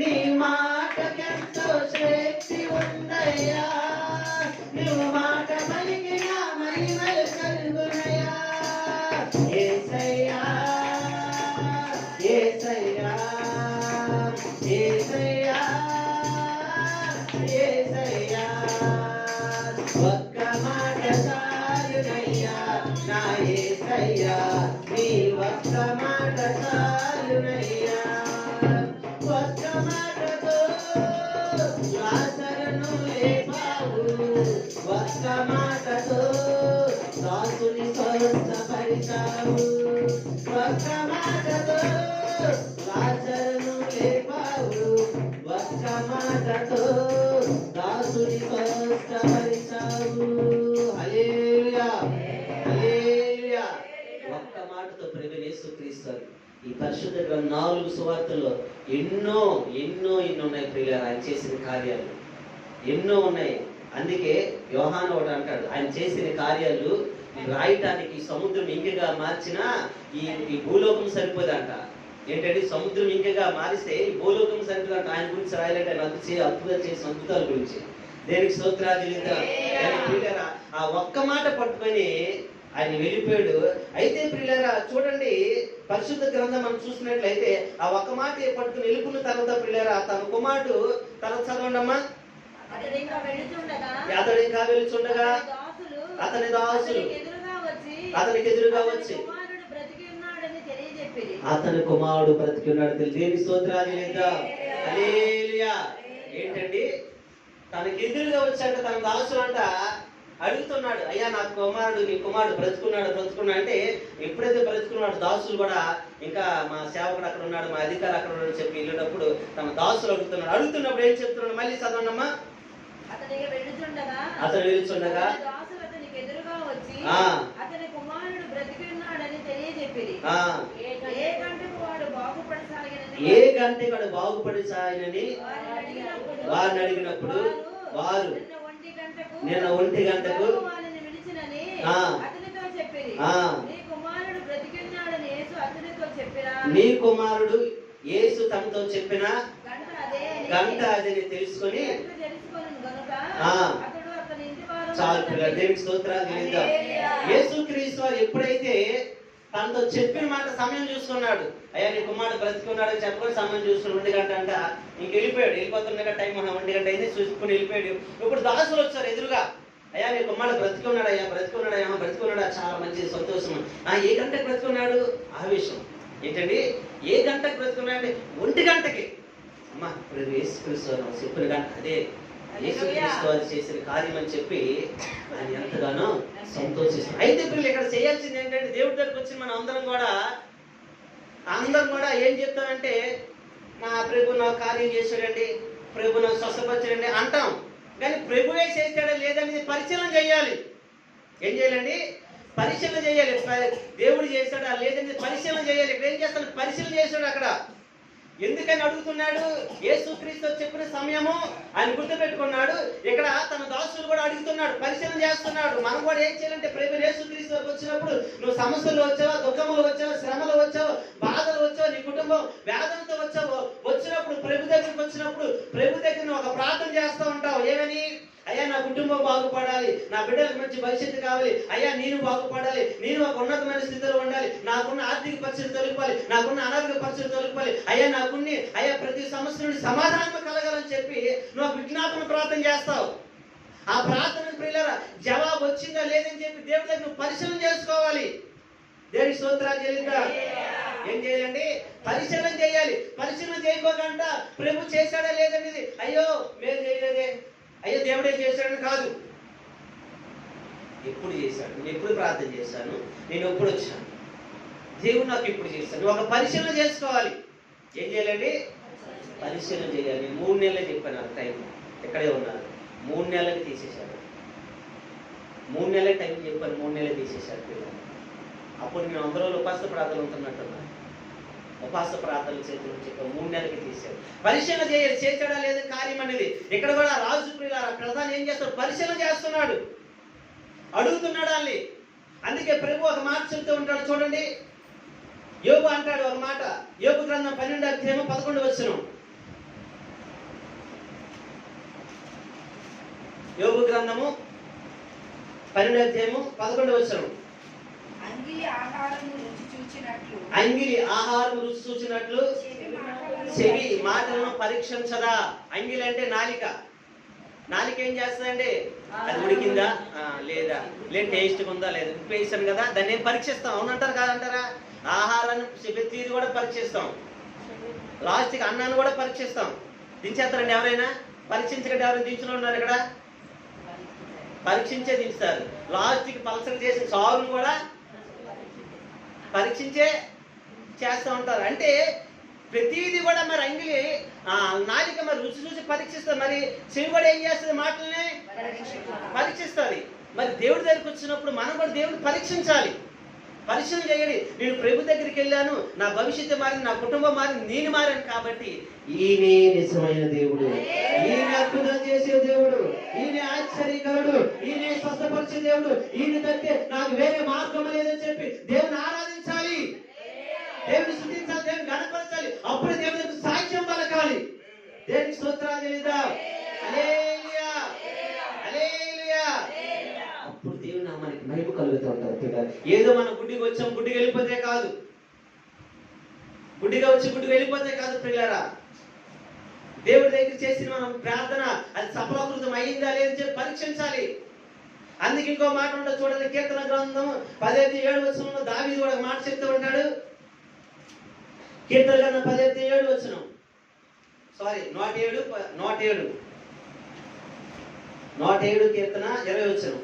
నీ మాటకెంతో శక్తి ఉందయ్యా, నీవు మాట పలికిన మహిమలు జరుగునయ్యా, యేసయ్యా యేసయ్యా యేసయ్యా యేసయ్యా, ఒక్క మాట చాలునయ్యా నా యేసయ్యా, నీ ఒక్క మాట చాలునయ్యా, ఒక్క మాటతో లాజరును లేపావు, ఒక్క మాటతో దాసుని స్వస్థపరిచావు, ఒక్క మాటతో లాజరును లేపావు, ఒక్క మాటతో దాసుని స్వస్థపరిచావు. హల్లెలూయా, హల్లెలూయా. ఒక్క మాటతో ప్రభువైన యేసుక్రీస్తు ఈ పరిశుద్ధ గ్రంథం 4 సువార్తల్లో ఎన్నో ఎన్నో ఎన్నో ఉన్నాయి ప్రియులారా, ఆయన చేసిన కార్యాలు ఎన్నో ఉన్నాయి. అందుకే యోహాను ఒకటి అంటాడు, ఆయన చేసిన కార్యాలు రాయటానికి సముద్రం ఇంకగా మార్చినా ఈ భూలోకం సరిపోదంట. ఏంటంటే సముద్రం ఇంకగా మారిస్తే ఈ భూలోకం సరిపోదంట. ఆయన గురించి రాయాలంటే ఆయన అద్భుతాలు చేసిన అద్భుతాల గురించి. దేనికి స్తోత్రాలు లేదా? ప్రియులారా, ఆ ఒక్క మాట పట్టుకొని ఆయన వెళ్ళిపోయాడు. అయితే ప్రియులారా చూడండి, పరిశుద్ధ గ్రంథం మనం చూసినట్లయితే ఆ ఒక్క మాట పట్టుకుని వెళ్ళిపోయిన తర్వాత ప్రియులారా తన కుమారుడు తర్వాత చదవండమ్మా, అతడు ఇంకా వెళుచుండగా అతని దాసులు అతనికి ఎదురుగా వచ్చి అతని కుమారుడు బ్రతికి ఉన్నాడు. దేని స్తోత్రాలు లేదా? హల్లెలూయా. ఏంటండి, తనకి ఎదురుగా వచ్చాక తన దాసులు అంట అడుగుతున్నాడు, అయ్యా నా కుమారుడు, నీ కుమారుడు బ్రతుకున్నాడు అంటే ఎప్పుడైతే బ్రతుకున్నాడు దాసులు కూడా ఇంకా మా సేవకుడు అక్కడ ఉన్నాడు, మా అధికారి అక్కడ ఉన్నాడు చెప్పి వెళ్ళినప్పుడు తన దాసులు అడుగుతున్నప్పుడు ఏం చెప్తున్నాడు? మళ్ళీ చదవండమ్మా. అతను వెళ్తుండగా ఏ గంటకి వాడు బాగుపడసాయనని వారిని అడిగినప్పుడు వారు నిన్న 1 గంటకు నీ కుమారుడు యేసు తనతో చెప్పిన గంట అదని తెలుసుకొని చాలు పిల్లలు. దేవునికి స్తోత్రాలు చెల్లిద్దాం. యేసుక్రీస్తు వారు ఎప్పుడైతే తనతో చెప్పిన మాట సమయం చూసుకున్నాడు, అయ్యా నీ కుమారుడు బ్రతికి ఉన్నాడు అని చెప్పుకొని సమయం చూసుకుని 1 గంట అంట ఇంక వెళ్ళిపోయాడు. వెళ్ళిపోతుండగా టైం 1 గంట అయింది చూసుకుని వెళ్ళిపోయాడు. ఇప్పుడు దాసులు వచ్చారు ఎదురుగా, అయ్యా నీ కుమారుడు బ్రతికి ఉన్నాడా, చాలా మంచి సంతోషం. ఏ గంటకు బ్రతుకున్నాడు? ఆవేశం. ఏంటండి, ఏ గంటకు బ్రతుకున్నాడు? 1 గంటకి అమ్మ ఇప్పుడు యేసుక్రీస్తు చెప్పిన కానీ అదే యేసుక్రీస్తు వారు చేసిన కార్యం అని చెప్పి ఆయన ఎంతగానో సంతోషిస్తాం. అయితే పిల్లలు ఇక్కడ చేయాల్సింది ఏంటంటే దేవుడి దగ్గరికి వచ్చిన మనం అందరం కూడా ఏం చెప్తామంటే నా ప్రభు నా కార్యం చేశాడండి, ప్రభు నా స్వస్థపరచాడండి అంటాం. కానీ ప్రభువే చేశాడా లేదనేది పరిశీలన చేయాలి. ఏం చేయాలండి? పరిశీలన చేయాలి. దేవుడు చేశాడా లేదనేది పరిశీలన చేయాలి. ఇక్కడ ఏం చేస్తాడు? పరిశీలన చేశాడు. అక్కడ ఎందుకని అడుగుతున్నాడు? యేసుక్రీస్తు చెప్పిన సమయము ఆయన గుర్తుపెట్టుకున్నాడు. ఇక్కడ తన దాసులు కూడా అడుగుతున్నాడు, పరిశీలన చేస్తున్నాడు. మనం కూడా ఏం చేయాలంటే ప్రభు యేసుక్రీస్తు వచ్చినప్పుడు నువ్వు సమస్యలు వచ్చావా, దుఃఖములు వచ్చావా, శ్రమలు వచ్చావు, బాధలు వచ్చావు, నీ కుటుంబం వేదనతో వచ్చావు, వచ్చినప్పుడు ప్రభు దగ్గరికి వచ్చినప్పుడు ప్రభు దగ్గర నువ్వు ఒక ప్రార్థన చేస్తూ ఉంటావు. ఏమని? అయ్యా నా కుటుంబం బాగుపడాలి, నా బిడ్డలకు మంచి భవిష్యత్తు కావాలి, అయ్యా నేను బాగుపడాలి, నేను ఒక ఉన్నతమైన స్థితిలో ఉండాలి, నాకున్న ఆర్థిక పరిస్థితి తొలగిపోవాలి, నాకున్న అనారోగ్య పరిస్థితి తొలగిపోవాలి, అయ్యా ప్రతి సమస్య నుండి సమాధానం కలగాలని చెప్పి నువ్వు విజ్ఞాపన ప్రార్థన చేస్తావు. ఆ ప్రార్థన ప్రియులారా జవాబు వచ్చిందా లేదని చెప్పి దేవుడి దగ్గర నువ్వు పరిశీలన చేసుకోవాలి. దేవుడి స్తోత్రాలు చెల్లిద్దాం. ఏం చేయాలండి? పరిశీలన చేయాలి. పరిశీలన చేయకోకుండా ప్రభు చేశాడా లేదనేది అయ్యో మేము చేయలేదే, అయ్యో దేవుడే చేశాడని కాదు. ఎప్పుడు చేశాడు, నేను ఎప్పుడు ప్రార్థన చేశాను, నేను ఎప్పుడు వచ్చాను, దేవుడు నాకు ఎప్పుడు చేశాను, ఒక పరిశీలన చేసుకోవాలి. ఏం చేయాలండి? పరిశీలన చేయాలి. 3 నెలలే చెప్పాను నాకు టైం, ఎక్కడే ఉన్నారు. 3 నెలలకి తీసేశాడు. 3 నెలలే టైం చెప్పాను, 3 నెలలే తీసేశాడు పిల్లలు. అప్పుడు మేము అందరూ ఉపాస ప్రార్థనలు ఉంటున్నట్టున్నాను. ఉపాస ప్రార్థనలు చేతులు చెప్పాను, 3 నెలలకి తీశాడు. పరిశీలన చేయాలి, చేశాడా లేదా కార్యం అనేది. ఇక్కడ కూడా రాజు ప్రియులారా ప్రధాని ఏం చేస్తాడు? పరిశీలన చేస్తున్నాడు, అడుగుతున్నాడు వాళ్ళని. అందుకే ప్రభు ఒక మాట చెప్తూ ఉంటాడు చూడండి. యోబు అంటాడు ఒక మాట, యోబు గ్రంథం 12వ అధ్యాయం 11వ వచనం. యోబు గ్రంథము 12వ అధ్యాయం 11వ వచనం. అంగిలి ఆహారము రుచి చూచినట్లు చెవి మాటలను పరీక్షించదా. అంగిలి అంటే నాలిక. నాలిక ఏం చేస్తుందండి? అది ఉడికిందా లేదా, టేస్ట్గా ఉందా లేదా, ఉప్పు వేసాను కదా దాన్ని ఏం పరీక్షిస్తాం, అవునంటారు కాదంటారా? ఆహారాన్ని ప్రతిదీ కూడా పరీక్షిస్తాం. లాస్ట్కి అన్నాన్ని కూడా పరీక్షిస్తాం. దించేస్తారండి ఎవరైనా? పరీక్షించకండి. ఎవరైనా దించులో ఉన్నారు ఇక్కడ? పరీక్షించే దించుతారు. లాస్ట్కి పలసలు చేసిన సారును కూడా పరీక్షించే చేస్తూ ఉంటారు. అంటే ప్రతిదీ కూడా మరి అంగిలి నాలిక మరి రుచి చూసి పరీక్షిస్తారు. మరి చెవి కూడా ఏం చేస్తుంది? మాటల్ని పరీక్షిస్తుంది. మరి దేవుడి దగ్గరికి వచ్చినప్పుడు మనం కూడా దేవుడిని పరీక్షించాలి. పరిశీలన చేయండి. నేను ప్రభు దగ్గరికి వెళ్ళాను, నా భవిష్యత్తు మారింది, నా కుటుంబం మారింది, నేను మారాను కాబట్టి ఈయనే నిజమైన దేవుడు, ఈయన అద్భుతం చేసే దేవుడు, ఈయన ఆశ్చర్యకరుడు, ఈయనే స్వస్థపరిచే దేవుడు, ఈయన తప్పితే నాకు వేరే మార్గం లేదని చెప్పి దేవుని ఆరాధించాలి, దేవుని స్తుతించాలి, దేవుని గణపరచాలి. అప్పుడు దేవునికి సాక్ష్యం పలకాలి. దేవునికి స్తోత్రాలు చెల్లిద్దాం. హల్లెలూయా, హల్లెలూయా. అప్పుడు దేవుని నామానికి మహిమ కలుగుతూ ఉంటారు. ఏదో మనం గుడికి వచ్చాం, గుడికి వెళ్ళిపోతే కాదు, గుడిగా వచ్చి గుడికి వెళ్ళిపోతే కాదు ప్రియులారా. దేవుడి దగ్గర చేసిన మనం ప్రార్థన అది సఫలీకృతం అయ్యిందా లేదని చెప్పి పరీక్షించాలి. అందుకే ఇంకో మాట ఉండదు చూడండి. కీర్తన గ్రంథం 15:7 దావీదు కూడా ఒక మాట చెప్తూ ఉంటాడు. కీర్తన గ్రంథం 15:7 సారీ 107 కీర్తన 20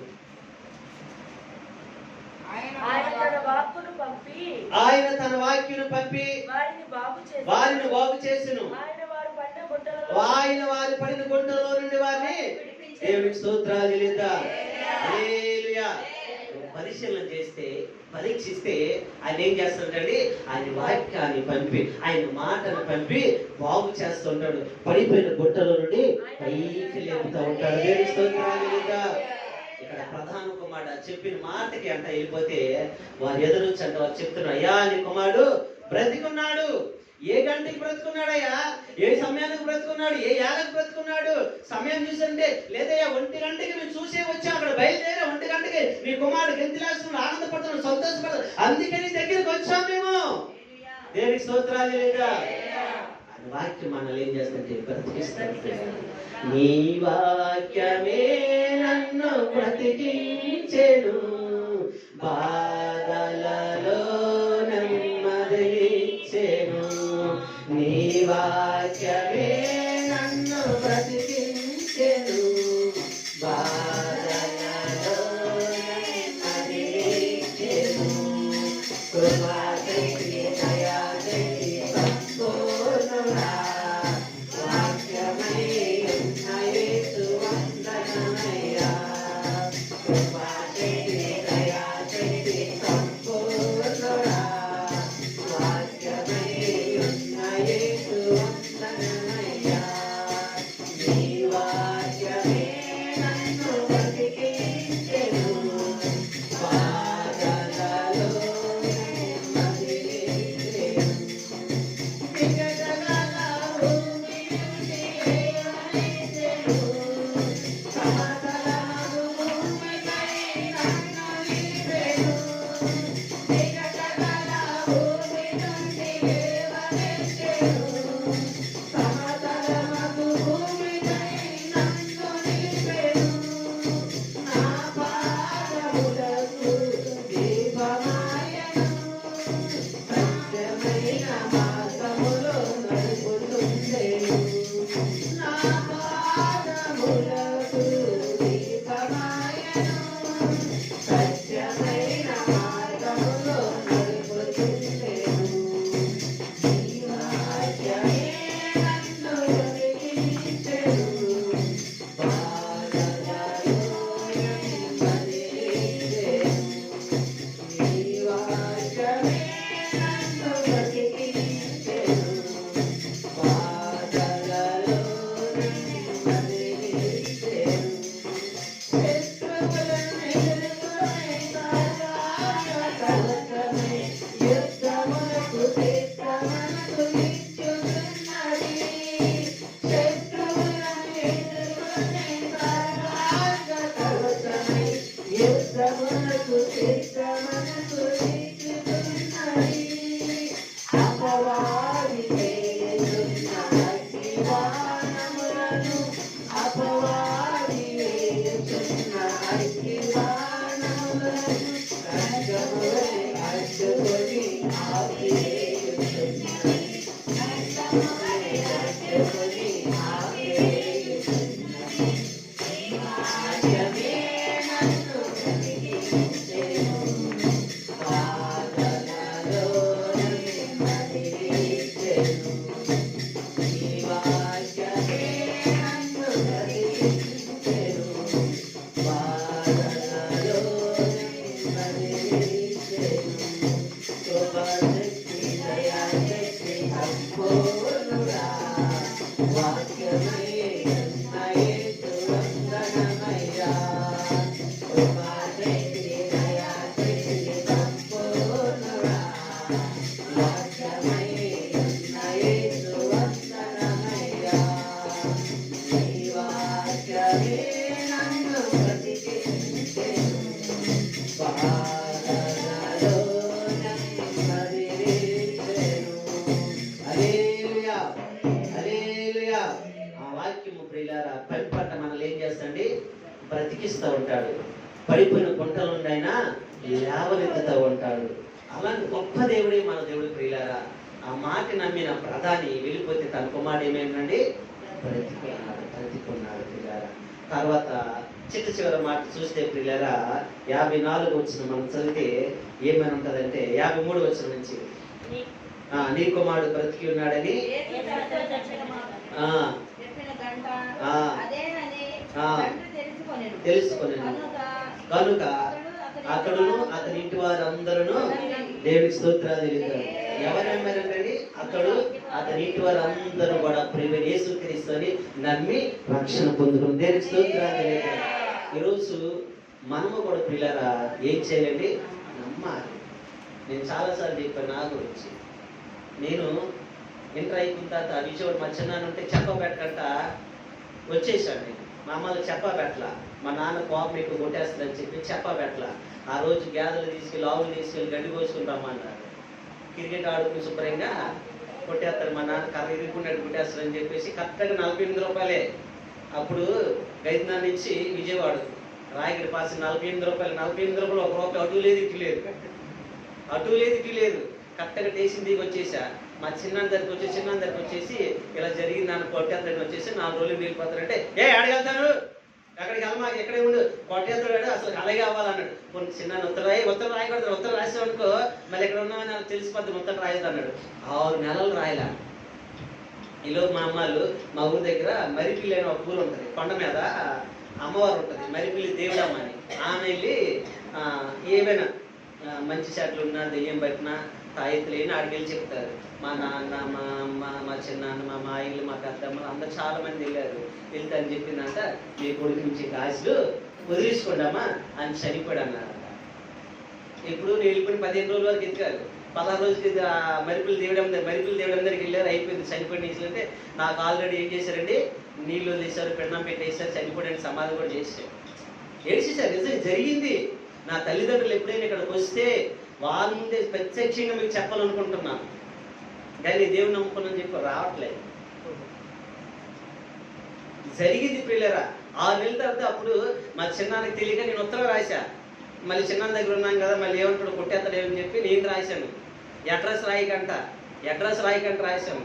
ఆయన తన వాక్యను పంపి వారిని బాగు చేసెను. ఆయన వారి పడిన గుంటలో నుండి వారిని దేవునికి స్తోత్రాలు చెల్లిద్దాం. హల్లెలూయా. పరిశీలన చేస్తే, పరీక్షిస్తే ఆయన ఏం చేస్తుంటాడు? ఆయన వాక్యాన్ని పంపి, ఆయన మాటను పంపి బాగు చేస్తుంటాడు. పడిపోయిన గుట్టలో నుండి పైకి లేపుతూ ఉంటాడు. దేవునికి స్తోత్రాలు చెల్లిద్దాం. ఇక్కడ ప్రధాన కుమారుడు చెప్పిన మాటకి అంట వెళ్ళిపోతే వారు ఎదురొచ్చి అంట వారు చెప్తున్నారు, అయ్యా నీ కుమారుడు బ్రతికున్నాడు. ఏ గంటకి బ్రతుకున్నాడయ్యా? ఏ సమయానికి బ్రతుకున్నాడు? ఏ ఏళ్ళకి బ్రతుకున్నాడు? సమయం చూసంటే లేదయ్యా 1 గంటకి మేము చూసే వచ్చాం, అక్కడ బయలుదేరా 1 గంటకి నీ కుమారుడు గెంతులేస్తున్నాడు, ఆనందపడుతున్నాడు, సంతోషపడుతున్నాడు, అందుకే నీ దగ్గరికి వచ్చాం మేము. దేనికి స్తోత్రాలు లేదా? అని వాక్యం మనల్ని ఏం చేస్తుంటే బ్రతికిస్తాడు. నీ వాక్యమే నన్ను బ్రతికించెను, బాధలలో నెమ్మదిచ్చెను. నీ వాక్యమే పరమునకు చిత్తమునకు తీసుకున్నది. అపవాది వేయుచున్న అగ్నిబాణములను, అపవాది వేయుచున్న అగ్నిబాణములను ఖడ్గమువలె అడ్డుకొని ఆపివేయుచున్నది. ఖడ్గమువలె అడ్డుకొని ఆపివేయుచున్నది. వాక్యమే నన్ను బ్రతికించెను. బాధలలో నెమ్మదినిచ్చెను. ఈ వాక్యమే నన్ను బ్రతికించెను. బాధలలో నెమ్మదినిచ్చెను. కృపాశక్తి దయాశక్తి సంపూర్ణుడా, వాక్యమే యేసు వందనమయ్యా. కృపాశక్తి దయాశక్తి సంపూర్ణుడా, వాక్యమే యేసు వందనమయ్యా. నీ వాక్యమే నన్ను బ్రతికించెను. బాధలలో నెమ్మదినిచ్చెను. హల్లెలూయా, హల్లెలూయా. ఆ వాక్యము ప్రియులారా పరిపట్ట మనల్ని ఏం చేస్తాండి? బ్రతికిస్తూ ఉంటాడు. పడిపోయిన గుంటల నుండి ఆయన లేవనెత్తుతూ ఉంటాడు. అలాంటి గొప్ప దేవుడే మన దేవుడు ప్రియులారా. ఆ మాట నమ్మిన ప్రధాని వెళ్ళిపోతే తన కుమారుడు ఏమైందండి? బ్రతికున్నాడు ప్రియులారా. తర్వాత చివరి మాట చూస్తే ప్రియులారా 54 వచ్చిన మనం చదివితే ఏమని ఉంటదంటే 53 వచ్చిన నుంచి నీ కుమారుడు బ్రతికి ఉన్నాడని యేసు తనతో చెప్పిన మాట, ఆ చెప్పిన గంట ఆ అదేనని ఆ తండ్రి తెలుసుకొనెను. కనుక అతడును అతని ఇంటి వారందరూ దేవునికి స్తోత్రాలు చెల్లించారు. ఎవరు నమ్మారండి? అతడు అతని ఇంటి వారందరూ కూడా ప్రియమైన యేసుక్రీస్తుని నమ్మి రక్షణ పొందుకుని దేవునికి స్తోత్రాలు చెల్లించారు. ఈరోజు మనము కూడా పిల్లరా ఏం చేయాలండి? నమ్మాలి. నేను చాలాసార్లు చెప్పాను నా గురించి. నేను ఇంటర్ అయిపోయిన తర్వాత విజయవాడ మా చిన్నాన్న ఉంటే చెప్పబెట్టకంట వచ్చేసాను. నేను మా అమ్మలు చెప్పబెట్టలా. మా నాన్న కోపం ఎక్కువ కొట్టేస్తుందని చెప్పి చెప్పబెట్టలా. ఆ రోజు గేదెలు తీసుకెళ్ళి ఆవులు తీసుకెళ్ళి గడ్డి కోసుకుని రమ్మన్నారు. క్రికెట్ ఆడుకుని శుభ్రంగా కొట్టేస్తారు. మా నాన్న కర్ర ఇరుగుకున్నట్టు కొట్టేస్తారని చెప్పేసి కరెక్ట్గా 48 రూపాయలే. అప్పుడు గైద్నా నుంచి విజయవాడ రాయగిరి పాసి 48 రూపాయలు. 48 రూపాయలు ఒక రూపాయి అటు లేదు ఇటు లేదు, అటు లేదు ఇటు లేదు. కరెక్ట్గా టేషన్ దిగి వచ్చేసా. మా చిన్నాన్న దగ్గరికి వచ్చేసి ఇలా జరిగింది నాన్న కొట్టేస్తాడని వచ్చేసి 4 రోజులు వెళ్ళిపోతారంటే అడగలుగుతాను అక్కడికి వెళ్ళమా ఎక్కడే ఉండు కొట్టేస్తాడు అసలు అలాగే అవ్వాలన్నాడు. కొన్ని చిన్న ఉత్తరం రాయకూడదు. ఉత్తరం రాసావు అనుకో మళ్ళీ ఎక్కడ ఉన్నామని నాకు తెలిసిపోద్ది ఉత్తరం రాయదు అన్నాడు. 6 నెలలు రాయలా. ఈలోపు మా అమ్మాళ్ళు మా ఊరి దగ్గర మరిపిల్లి అని ఒక ఊరు ఉంటుంది, కొండ మీద అమ్మవారు ఉంటుంది, మరిపిల్లి దేవుడమ్మ అని. ఆమె వెళ్ళి ఏమైనా మంచి చెట్లు ఉన్నా దెయ్యం పట్టినా తాయెత్తులు అయినా ఆడికెళ్ళి చెప్తారు. మా నాన్న మా అమ్మ మా చిన్నాన్న మా మాయిలు మా పెద్దమ్మలు అందరూ చాలా మంది వెళ్ళారు. వెళ్తే అని చెప్పిందంట మీ కొడుకు నుంచి కాసులు వదిలేసుకోండమ్మా అని చనిపోయాడు అన్నారంట. ఇప్పుడు నేను వెళ్ళిపోయిన 15 రోజుల వరకు ఎత్తుకారు. 16 రోజులకి మరిపిల్లి దేవుడం దగ్గరికి వెళ్ళారు. అయిపోయింది చనిపోయిన అంటే నాకు ఆల్రెడీ ఏం చేశారండి? నీళ్ళు వదిలేశారు, పెన్నం పెట్టేశారు, చనిపోయాడని సమాధి కూడా చేశారు. ఏడ్చేశారు. నిజంగా జరిగింది. నా తల్లిదండ్రులు ఎప్పుడైనా ఇక్కడికి వస్తే వాళ్ళ ముందే ప్రత్యక్షంగా మీకు చెప్పాలనుకుంటున్నాను, కానీ దేవుని నమ్ముకున్నాను చెప్పి రావట్లేదు. జరిగింది పిల్లరా. 6 నెలల తర్వాత అప్పుడు మా చిన్నానికి తెలియక నేను ఉత్తరం రాశా. మళ్ళీ చిన్న దగ్గర ఉన్నాను కదా, మళ్ళీ ఏమంటాడు కొట్టేస్తాడు ఏమని చెప్పి నేను రాశాను. అడ్రస్ రాయకంట రాశాను.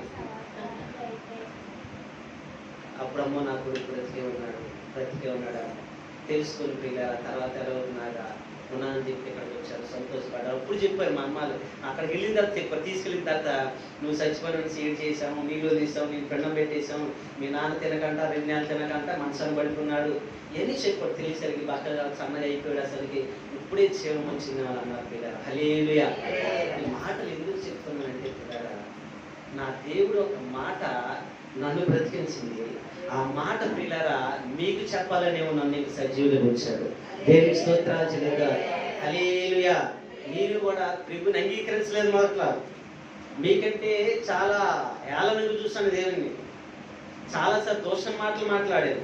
అప్పుడమ్మో నా కొడుకు బ్రతికే ఉన్నాడా తెలుసుకుని పిల్లరా. తర్వాత ఎలా ఉన్నాడా ఉన్నానని చెప్పి ఇక్కడికి వచ్చారు, సంతోషపడ్డారు. అప్పుడు చెప్పారు మా అమ్మాలు. అక్కడికి వెళ్ళిన తర్వాత చెప్పారు, తీసుకెళ్ళిన తర్వాత నువ్వు చచ్చిపోయిన సీడ్ చేసాము, నీళ్ళు తీసాము, నేను పెండం పెట్టేసాము, మీ నాన్న తినకంట 2 నెలలు తినకంట మనసును పడుకున్నాడు ఇవన్నీ చెప్పాడు. తెలియసరికి బట్టలు సన్నగా అయిపోయాడు. అసలుకి ఇప్పుడే క్షేమం వచ్చింది వాళ్ళు అన్నారు పిల్లరా. హల్లెలూయా. ఈ మాటలు ఎందుకు చెప్తున్నానంటే పిల్లరా, నా దేవుడు ఒక మాట నన్ను బ్రతికించింది. ఆ మాట పిల్లరా మీకు చెప్పాలనే నన్ను నీకు సజీవులుగా ఉంచాడు. దేవునికి స్తోత్రాలు చెల్లిద్దాం. హల్లెలూయా. మీరు కూడా ప్రభువుని అంగీకరించలేదు మొదట్లో. మీకంటే చాలా ఏళ్ళను చూస్తాను దేవుని. చాలాసార్లు దోషం మాటలు మాట్లాడాను.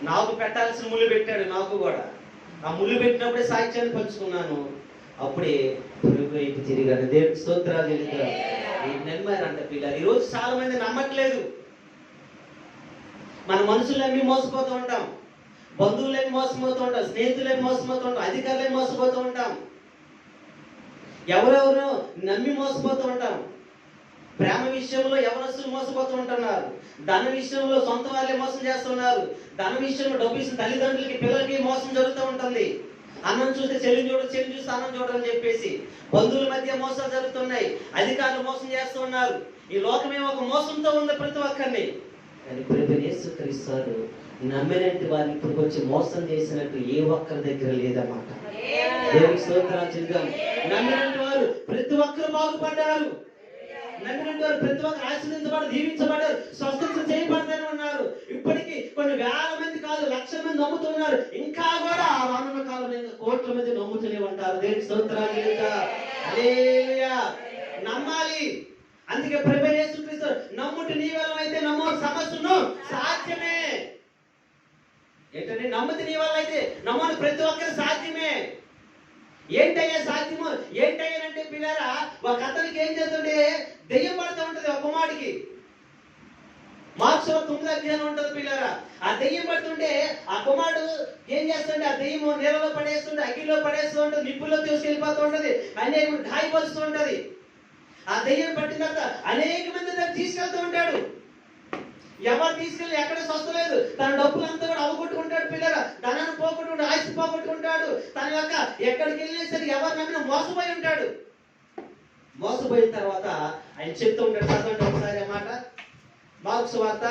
నాకు పెట్టాల్సిన ముళ్ళు పెట్టాడు నాకు కూడా. ఆ ముళ్ళు పెట్టినప్పుడే సాక్ష్యాన్ని పంచుకున్నాను. అప్పుడే ప్రభు వైపు తిరిగాను. దేవుడికి స్తోత్రాలు చెల్లిద్దాం. నమ్మారంట పిల్లలు. ఈరోజు చాలా మంది నమ్మట్లేదు. మన మనుషులన్నీ మోసపోతూ ఉంటాం, బంధువులని మోసపోతూ ఉంటాం, స్నేహితులని మోసపోతూ ఉంటాం, అధికారులని మోసపోతూ ఉంటాం, ఎవరెవరు నమ్మి మోసపోతూ ఉంటాం. ప్రేమ విషయంలో ఎవరస్తులు మోసపోతూ ఉంటున్నారు, ధన విషయంలో సొంత వాళ్ళే మోసం చేస్తున్నారు, ధన విషయంలో డబ్బు ఇచ్చిన తల్లిదండ్రులకి పిల్లలకి మోసం జరుగుతూ ఉంటుంది. అన్నం చూస్తే చెల్లి చూడరు, చెల్లి చూస్తే అన్నం చూడరని చెప్పేసి బంధువుల మధ్య మోసాలు జరుగుతున్నాయి, అధికారులు మోసం చేస్తూ ఉన్నారు. ఈ లోకమే ఒక మోసంతో ఉంది ప్రతి ఒక్కరిని. కానీ ప్రభువైన యేసుక్రీస్తు నమ్మినట్టు వారిని ఇప్పుడు వచ్చి మోసం చేసినట్టు ఏ ఒక్కరి దగ్గర లేదన్నమాట. దేవునికి స్తోత్రాలు చెల్లిద్దాం. నమ్మినట్టు వారు ప్రతి ఒక్కరు బాగుపడ్డారు. నమ్మినట్టు వారు ప్రతి ఒక్కరు ఆశీర్వదించబడ్డారు, దీవించబడ్డారు, స్వస్థత చేయబడతారు ఉన్నారు. ఇప్పటికీ కొన్ని వేల మంది కాదు, లక్షల మంది నమ్ముతున్నారు. ఇంకా కూడా ఆ రానున్న కాలంలో ఇంకా కోట్ల మంది నమ్ముతూనే ఉంటారు. దేవునికి స్తోత్రాలు చెల్లిద్దాం. హల్లెలూయా. నమ్మాలి. అందుకే ప్రభువైన యేసుక్రీస్తు నమ్ముట నీ వల్ల అయితే నమ్ము సమస్యను సాధ్యమే. ఏంటంటే నమ్ముతి నీ వల్ల అయితే నమ్మని ప్రతి ఒక్కరు సాధ్యమే. ఏంటయ్యా సాధ్యము? ఏంటయ్యానంటే పిల్లరా, ఒక అతనికి ఏం చేస్తుంటే దెయ్యం పడుతూ ఉంటది. ఒక కుమారుడికి మార్క్స్ 9 ఉంటది పిల్లరా. ఆ దెయ్యం పడుతుంటే ఆ కుమారుడు ఏం చేస్తుంటే ఆ దెయ్యము నీళ్ళలో పడేస్తుంటే, అగ్గిలో పడేస్తూ ఉంటుంది, నిప్పుల్లో తీసుకెళ్ళిపోతూ ఉంటది, అనేక గాయపరుస్తూ ఉంటది. ఆ దెయ్యం పట్టిన తర్వాత అనేక మంది దాన్ని తీసుకెళ్తూ ఉంటాడు. ఎవరు తీసుకెళ్ళి ఎక్కడ స్వస్థలేదు. తన డబ్బులంతా కూడా అవగొట్టుకుంటాడు పిల్లరా, ధనాన్ని పోగొట్టుకుంటాడు, ఆస్తి పోగొట్టుకుంటాడు. తన యొక్క ఎక్కడికి వెళ్ళినా సరే ఎవరు నమ్మినా మోసపోయి ఉంటాడు. మోసపోయిన తర్వాత ఆయన చెప్తూ ఉంటాడు. చదవండి ఒకసారి ఆ మాట. మార్క్స్ వార్త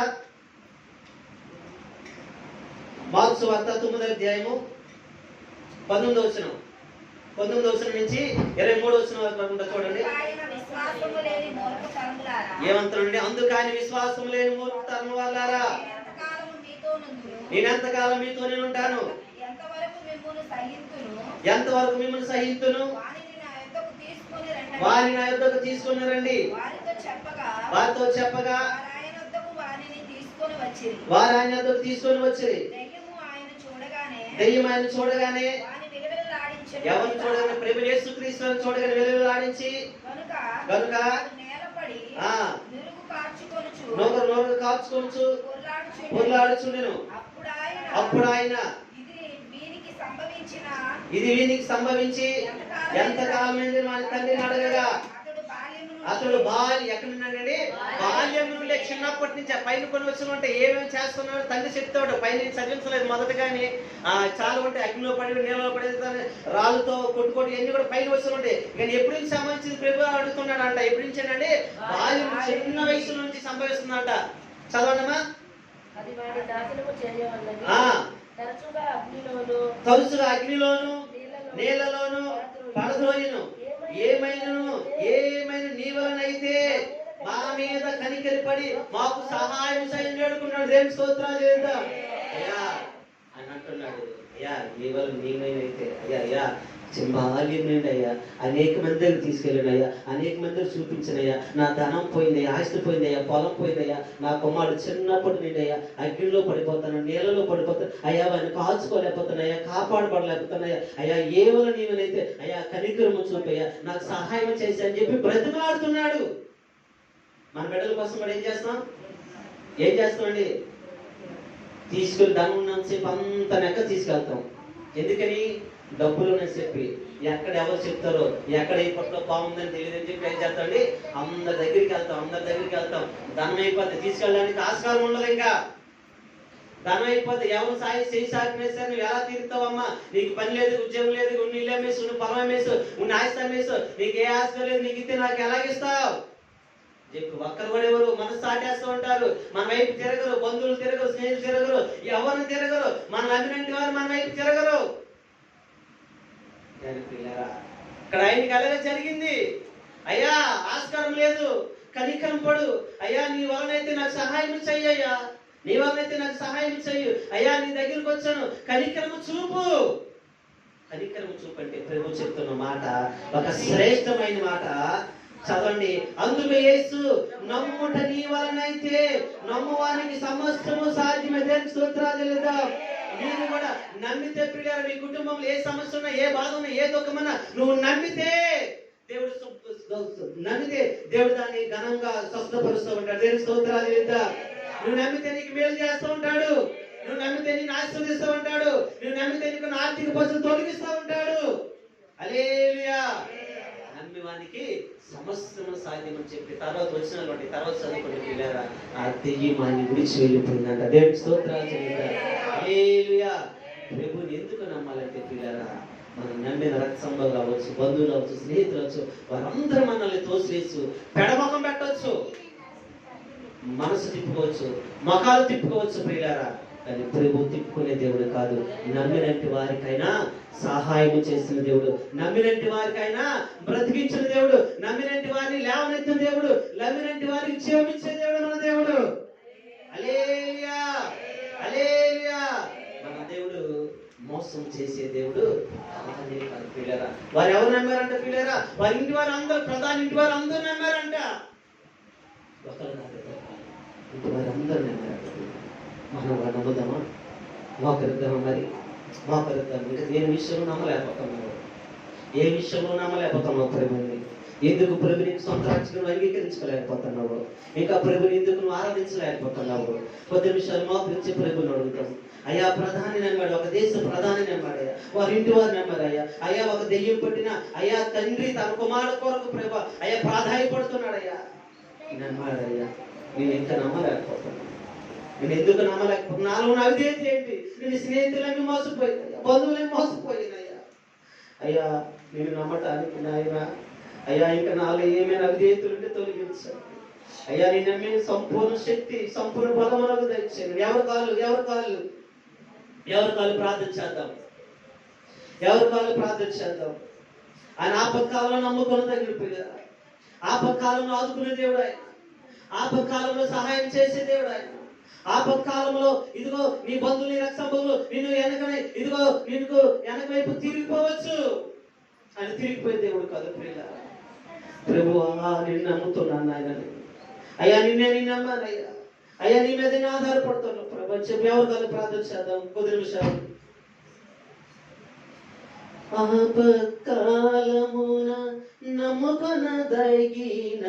9వ అధ్యాయము 19వ వచనం నుంచి 23వ వచనం వరకు చూడండి. ఏమంటారండి? అందుకని విశ్వాసం లేని మూర్ఖ తరం వాళ్ళారా, నేనెంతకాలం మీతో నేను ఉంటాను, ఎంతవరకు మిమ్మల్ని సహింతును, వారిని నా యొద్దకు తీసుకుని రండి. వారితో చెప్పగా వారు ఆయన యొద్దకు తీసుకొని వచ్చిరి. దెయ్యం ఆయన చూడగానే, ఎవరిని చూడగానే? ప్రభువైన యేసుక్రీస్తుని చూడగానే వెలువలాడించి కనుక నోరు కార్చుకొనుచు పొర్లాడుచుండెను. అప్పుడు ఆయన ఇది వీనికి సంభవించి ఎంతకాలమైంది మన తండ్రిని అడగగా, అతడు ఎక్కడున్నాడండి? బాల్యం నుండి చిన్నప్పటి నుంచి పైన కొన్ని వచ్చిన ఉంటే ఏమేమి చేస్తున్నాడు తండ్రి చెప్తాడు. పైన చదివించలేదు మొదట, కానీ చాలా ఉంటే అగ్నిలో పడి నీళ్ళలో పడి రాళ్ళతో కొట్టుకోటి అన్ని కూడా పైన వస్తూ ఉంటాయి. కానీ ఎప్పటి నుంచి సంబంధించింది ప్రభు అడుగుతున్నాడు అంట. ఎప్పటి నుంచి అండి? బాల్యం చిన్న వయసు నుంచి సంభవిస్తుందంట. చదవండమ్మా. తరచుగా అగ్నిలోను నీళ్ళలోను పడద్రోయును. ఏమైనా నీ వలనైతే మా మీద కనికరిపడి మాకు సహాయం చేయని వేడుకున్నాడు. దేవుని స్తోత్రాలు చేద్దాం. అయ్యా అని అంటున్నాడు. అయ్యా నీ వల్ల నీమైనైతే అయ్యా బాల్యం నుండి అయ్యా అనేక మంది దగ్గర తీసుకెళ్ళినయ్యా, అనేక మంది దగ్గర చూపించినయ్యా. నా ధనం పోయిందయ్యా, ఆస్తి పోయిందయ్యా, పొలం పోయిందయ్యా, నా కుమారుడు చిన్నప్పటి నుండి అయ్యా అగ్నిలో పడిపోతాను, నీళ్ళలో పడిపోతాను అయ్యా, వాడిని కాల్చుకోలేకపోతున్నాయ్యా, కాపాడబడలేకపోతున్నాయ్యా. అయ్యా ఏ వల్ల నీవనైతే అయ్యా కనికరము చూపయ్యా, నాకు సహాయం చేసి అని చెప్పి బ్రతిమాడుతున్నాడు. మన బిడ్డల కోసం కూడా ఏం చేస్తామండి? తీసుకెళ్ళి ధనం ఉన్నంతసేపు అంత నెక్క తీసుకెళ్తాం. ఎందుకని? డబ్బులు అని చెప్పి. ఎక్కడ ఎవరు చెప్తారో, ఎక్కడ ఈ పట్లో బాగుందని తెలియదని చెప్పి ఏం చేస్తామండి? అందరి దగ్గరికి వెళ్తాం. ధనం అయిపోతే తీసుకెళ్ళడానికి ఆస్కారం ఉండదు. ఇంకా ధనం అయిపోతే ఎవరు చేయి సాగినేసా నువ్వు ఎలా తీరుతావమ్మా? నీకు పని లేదు, ఉద్యోగం లేదు, ఉన్న ఇల్లు అమ్మేసు, ఉన్న పొలం అమ్మేసు, ఉన్న ఆస్తి అమ్మేసు, నీకు ఏ ఆస్తి లేదు, నీకు ఇస్తే నాకు ఎలాగిస్తావు చెప్పి ఒక్కరు కూడా ఎవరు మనసు సాటేస్తూ ఉంటారు. మన వైపు తిరగరు, బంధువులు తిరగరు, స్నేహితులు తిరగరు, ఎవరిని తిరగరు, మన నమ్మినట్టు వారు మన వైపు తిరగరు. ఇక్కడ ఆయనకి అలాగే జరిగింది. అయ్యా ఆస్కారం లేదు, కనికరం పడు అయ్యా, నీ వలనైతే నాకు సహాయం చెయ్యయ్యా, నీ వలనైతే నాకు సహాయం చెయ్యు అయ్యా, నీ దగ్గరికి వచ్చాను, కనికరము చూపు. కనికరము చూపు అంటే ప్రభు చెప్తున్న మాట ఒక శ్రేష్టమైన మాట. చదవండి. అందుకు యేసు నమ్ముట నీ వలనైతే నమ్మువానికి సమస్తము సాధ్యమే. దేవునికి స్తోత్రాలు చెల్లిద్దాం. మీరు కూడా నమ్మితే ప్రియులారా, మీ కుటుంబంలో ఏ సమస్య ఉన్నా, ఏ బాధ ఉన్నా, ఏ దుఃఖమన్నా నువ్వు నమ్మితే దేవుడు నమ్మితే దేవుడు దాన్ని ఘనంగా స్వస్థపరుస్తూ ఉంటాడు. దేవుని స్తోత్రాలు చేద్దాం. నువ్వు నమ్మితే నీకు మేలు చేస్తూ ఉంటాడు. నువ్వు నమ్మితే నేను ఆశీర్వదిస్తూ ఉంటాడు. నువ్వు నమ్మితే నీకు ఆర్థిక పరిస్థితులు తొలగిస్తూ ఉంటాడు. హల్లెలూయా. నమ్మి వానికి సమస్తము సాధ్యమని చెప్పి తర్వాత వచ్చినటువంటి తర్వాత చదువుకుని పిల్లరా, ఆ దెయ్యం ఆయన విడిచి వెళ్ళిపోయిందంట. దేవుడికి స్తోత్రాలు చేద్దాం. హల్లెలూయా. ప్రభువుని ఎందుకు నమ్మాలంటే పిల్లరా, మనం నమ్మిన రక్త సంబంధాలు అవ్వచ్చు, బంధువులు అవ్వచ్చు, స్నేహితులు అవ్వచ్చు, వారందరూ మనల్ని తోసివేసు పెడమొఖం పెట్టవచ్చు, మనసు తిప్పుకోవచ్చు, ముఖాలు తిప్పుకోవచ్చు ప్రియులారా. కానీ ప్రభు తిప్పుకునే దేవుడు కాదు. నమ్మినట్టు వారికైనా సహాయం చేసిన దేవుడు, నమ్మినట్టు వారికైనా బ్రతికించిన దేవుడు, నమ్మినట్టు వారిని లేవనెత్తిన దేవుడు, నమ్మినట్టు వారికి జీవమిచ్చే దేవుడు మన దేవుడు. హల్లెలూయా, హల్లెలూయా. మన దేవుడు మోసం చేసే దేవుడు కానే కాదు పిల్లరా. వారు ఎవరు నమ్మారంట పిల్లరా? వారి ఇంటి వారు అందరూ, ప్రధాని ఇంటి వారు అందరూ నమ్మారంట. ఒకరు కాదు, ఇంటి వారు అందరూ నమ్మారంట. మనం నమ్ముదామా? మోకరిద్దామా? మరి మోకరిద్దాం. ఇంకా దేని విషయంలో నమ్మలేకపోతున్నావు, ఏ విషయంలో నమ్మలేకపోతున్నావు ప్రభుని? ఎందుకు ప్రభుని సొంత రక్షణను అంగీకరించుకోలేకపోతున్నావు? ఇంకా ప్రభుని ఎందుకు నువ్వు ఆరాధించలేకపోతున్నావు? కొద్ది విషయాలు మోకరించి ప్రభుని అడుగుతాం. అయ్యా ప్రధాని నమ్మాడు, ఒక దేశ ప్రధాని నమ్మాడయ్యా, వారి ఇంటి వారు నమ్మారయ్యా. అయ్యా ఒక దెయ్యం పట్టిన అయ్యా తండ్రి తన కుమారుడు కొరకు ప్రభు అయ్యా ప్రాధాయపడుతున్నాడయ్యా, నమ్మాడయ్యా. నేను ఇంకా నమ్మలేకపోతున్నాను. నేను ఎందుకు నమ్మలేకపోతున్నా? నాలో నా అవిధేయత ఏంటి? నేను స్నేహితులన్నీ మోసపోయినాయ్యా, బంధువులన్నీ మోసపోయినాయ్యా. అయ్యా నేను నమ్మటానికి నాయన అయ్యా ఇంకా నాలో ఏమైనా అవిధేయతలుంటే తొలగించండి అయ్యా. నేను నమ్మిన సంపూర్ణ శక్తి, సంపూర్ణ బలమునకు దయచేయండి. ఎవరి కాళ్ళు ప్రార్థన చేద్దాం, ఎవరి కాళ్ళు ప్రార్థన చేద్దాం. ఆయన ఆపత్కాలంలో నమ్ముకున్న దగ్గర పిల్లరా, ఆపత్కాలంలో ఆదుకునే దేవుడు ఆయన, ఆపత్కాలంలో సహాయం చేసే దేవుడు ఆయన. ఆపత్కాలంలో ఇదిగో నీ బంధువులు, నీ రక్త బంధువులు నిన్ను ఇదిగో నీకు వెనక వైపు తిరిగిపోవచ్చు అని తిరిగిపోయే దేవుడు కాదు ప్రియులారా. ప్రభువా నిన్ను నమ్ముతున్నాను ఆయన, అయ్యా నిన్నే నేను నమ్మాను అయ్యా, అయ్యా నీ మీద నేను ఆధారపడుతున్నాను ప్రభు చెప్పి ఎవరు కాదు ప్రార్థన చేద్దాం కొద్ది నిమిషాలు. ఆపత్కాలమున నమ్ముకొనదగిన,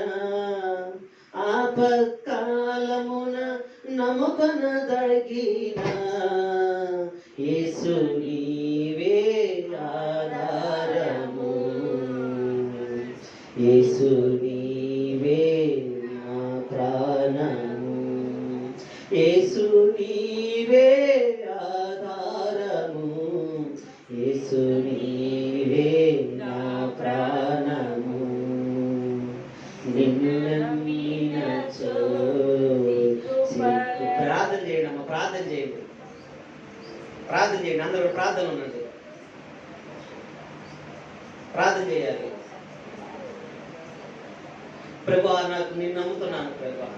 ఆపత్కాలమున నమ్ముకొనదగిన యేసు నీవే ఆధారము, యేసు నీవే నా ప్రాణము, యేసు నీవే ఆధారము, యేసు నీవే నా ప్రాణము. నిన్ను నమ్మినచో ప్రార్థన చేయండి అమ్మ, ప్రార్థన చేయండి, ప్రార్థన చేయండి. అందరూ ప్రార్థన ఉండండి, ప్రార్థన చేయాలి. ప్రభా నాకు నేను నమ్ముతున్నాను ప్రభా,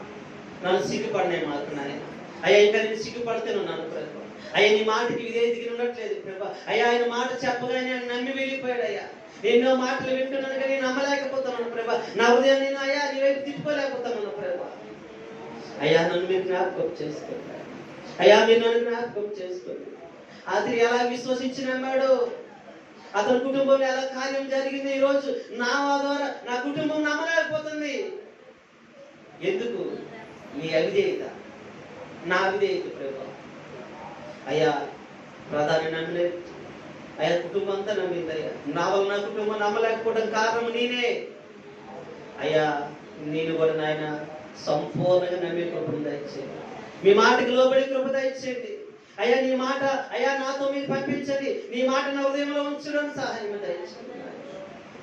నన్ను సిగ్గుపడినే మాత్రమే అయ్యా, ఇంకా నేను సిగ్గుపడుతున్నాను ప్రభా. అయ్యా నీ మాటకి విధేయతకి ఉండట్లేదు ప్రభా. అయ్యా ఆయన మాట చెప్పగానే ఆయన నమ్మి వెళ్ళిపోయాడు అయ్యా. ఎన్నో మాటలు వింటున్నాను కానీ నమ్మలేకపోతున్నాను ప్రభా. నా హృదయం నేను అయ్యా నీ వైపు తిప్పుకోలేకపోతున్నాను ప్రభా. అయ్యా నన్ను మీరు జ్ఞాపకం చేసుకోండి అయ్యా, మీరు నన్ను జ్ఞాపకం చేసుకోండి. అతను ఎలా విశ్వసించి నమ్మాడు, అతని కుటుంబంలో ఎలా కార్యం జరిగింది, ఈరోజు నా ద్వారా నా కుటుంబం నమ్మలేకపోతుంది. ఎందుకు? నీ అవిధేయత, నా అవిధేయత ప్రభా. అయ్యా ప్రధాని నమ్మలేదు అయ్యా, కుటుంబం అంతా నమ్మింది అయ్యా. నా వల్ల నా కుటుంబం నమ్మలేకపోవడం కారణం నేనే అయ్యా. నేను కూడా నాయన సంపూర్ణంగా నమ్మే కృపను దయచేయండి, మీ మాటకి లోబడి కృప దయచేయండి అయ్యా. నీ మాట అయ్యా నాతో మీరు పంపించండి, నీ మాట నా హృదయంలో ఉంచడం సహాయం దయచేయండి.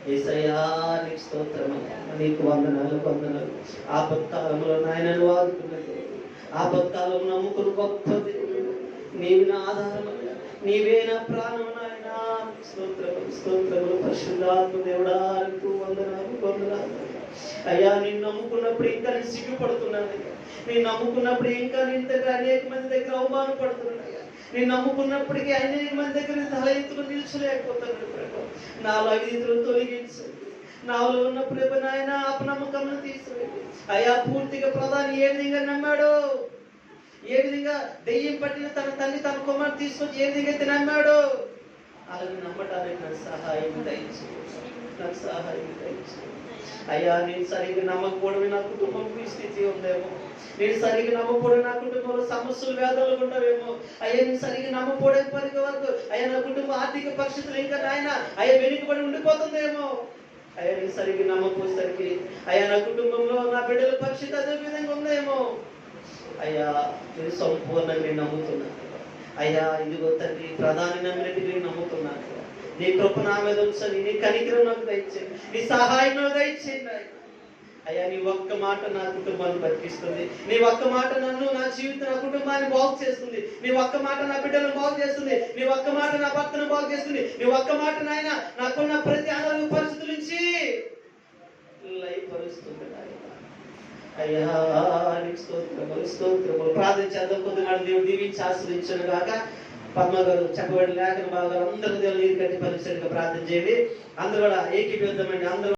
యేసయ్యా నీకు స్తోత్రం, నీకు వందనాలు వందనాలు. ఆపత్కాలంలో నాయనను ఆదుకున్నది, ఆపత్కాలంలో నమ్ముకుని గొప్ప దేవుడు నీవు నా ఆధారం, నీవే నా ప్రాణం నాయన. స్తోత్రములు స్తోత్రములు పరిశుద్ధాత్మ దేవుడా నీకు వందనాలు వందనాలు అయ్యా. నిన్ను నమ్ముకున్నప్పుడు ఇంకా నేను సిగ్గుపడుతున్నాను అయ్యా, నేను నమ్ముకున్నప్పుడు ఇంకా నేను అనేక మంది దగ్గర అవమానపడుతున్నాను అయ్యా. నేను నమ్ముకున్నప్పటికీ అనేక మంది దగ్గర తల ఎత్తుకుని నిలిచలేకపోతున్నాను ప్రభు. నాలో అవిధేయతలు తొలగించండి, నాలో ఉన్న ప్రభు నాయన అపనమ్మకం తీసివేయండి అయ్యా. పూర్తిగా ప్రధాని ఏ విధంగా నమ్మాడు, ఏ విధంగా దెయ్యం పట్టిన తన తల్లి తన కుమారుడు తీసుకొచ్చి ఏ విధంగా అయితే నమ్మాడు, అలాగే నమ్మటానికి నాకు సహాయం దయచేయండి, నాకు సహాయం దయచేయండి. అయ్యా నేను సరిగ్గా నమ్మకపోవడమే నా కుటుంబంకి ఈ స్థితి ఉందేమో, నేను సరిగ్గా నమ్మకపోవడం నా కుటుంబంలో సమస్యలు వేదనలు ఉండవేమో, అయ్యా నేను సరిగ్గా నమ్మకపోవడం పరిగ వరకు అయ్యా నా కుటుంబ ఆర్థిక పరిస్థితులు ఇంకా నాయన అయ్యా వెనుకబడి ఉండిపోతుందేమో, అయ్యా నేను సరిగ్గా నమ్మకపోయేసరికి అయ్యా నా కుటుంబంలో నా బిడ్డల పరిస్థితి అదే విధంగా ఉందేమో, అయ్యా నేను సంపూర్ణంగా నేను నమ్ముతున్నాను అయ్యా, ఇదిగో తండ్రి ప్రధాని నమ్మినట్టు నేను నమ్ముతున్నాను, నీ కృప నా మీద ఉంచండి, నీ కనికరం నాకు దయచేయండి, నీ సహాయం నాకు దయచేయండి అయ్యా. నీ ఒక్క మాట నా కుటుంబాన్ని బతికిస్తుంది, నీ ఒక్క మాట నన్ను నా జీవితం నా కుటుంబాన్ని బాగు చేస్తుంది, నీ ఒక్క మాట నా బిడ్డలను బాగు చేస్తుంది, నీ ఒక్క మాట నా భర్తను బాగు చేస్తుంది, నీ ఒక్క మాట నాయన నాకున్న ప్రతి అనారోగ్య పరిస్థితుల నుంచి లయపరుస్తుంది అయ్యా. నీకు స్తోత్రములు స్తోత్రములు. ప్రార్థన చేద్దాం, కొద్దిగా దేవుడు దీవించి ఆశ్రయించను గాక. పద్మ గారు చెప్పబడిన లేఖన భాగాలు అందరూ దేవుడు నీరు కట్టి పరిచయంగా ప్రార్థన చేయండి. అందరూ కూడా ఏకీభవిద్దామండి. అందరూ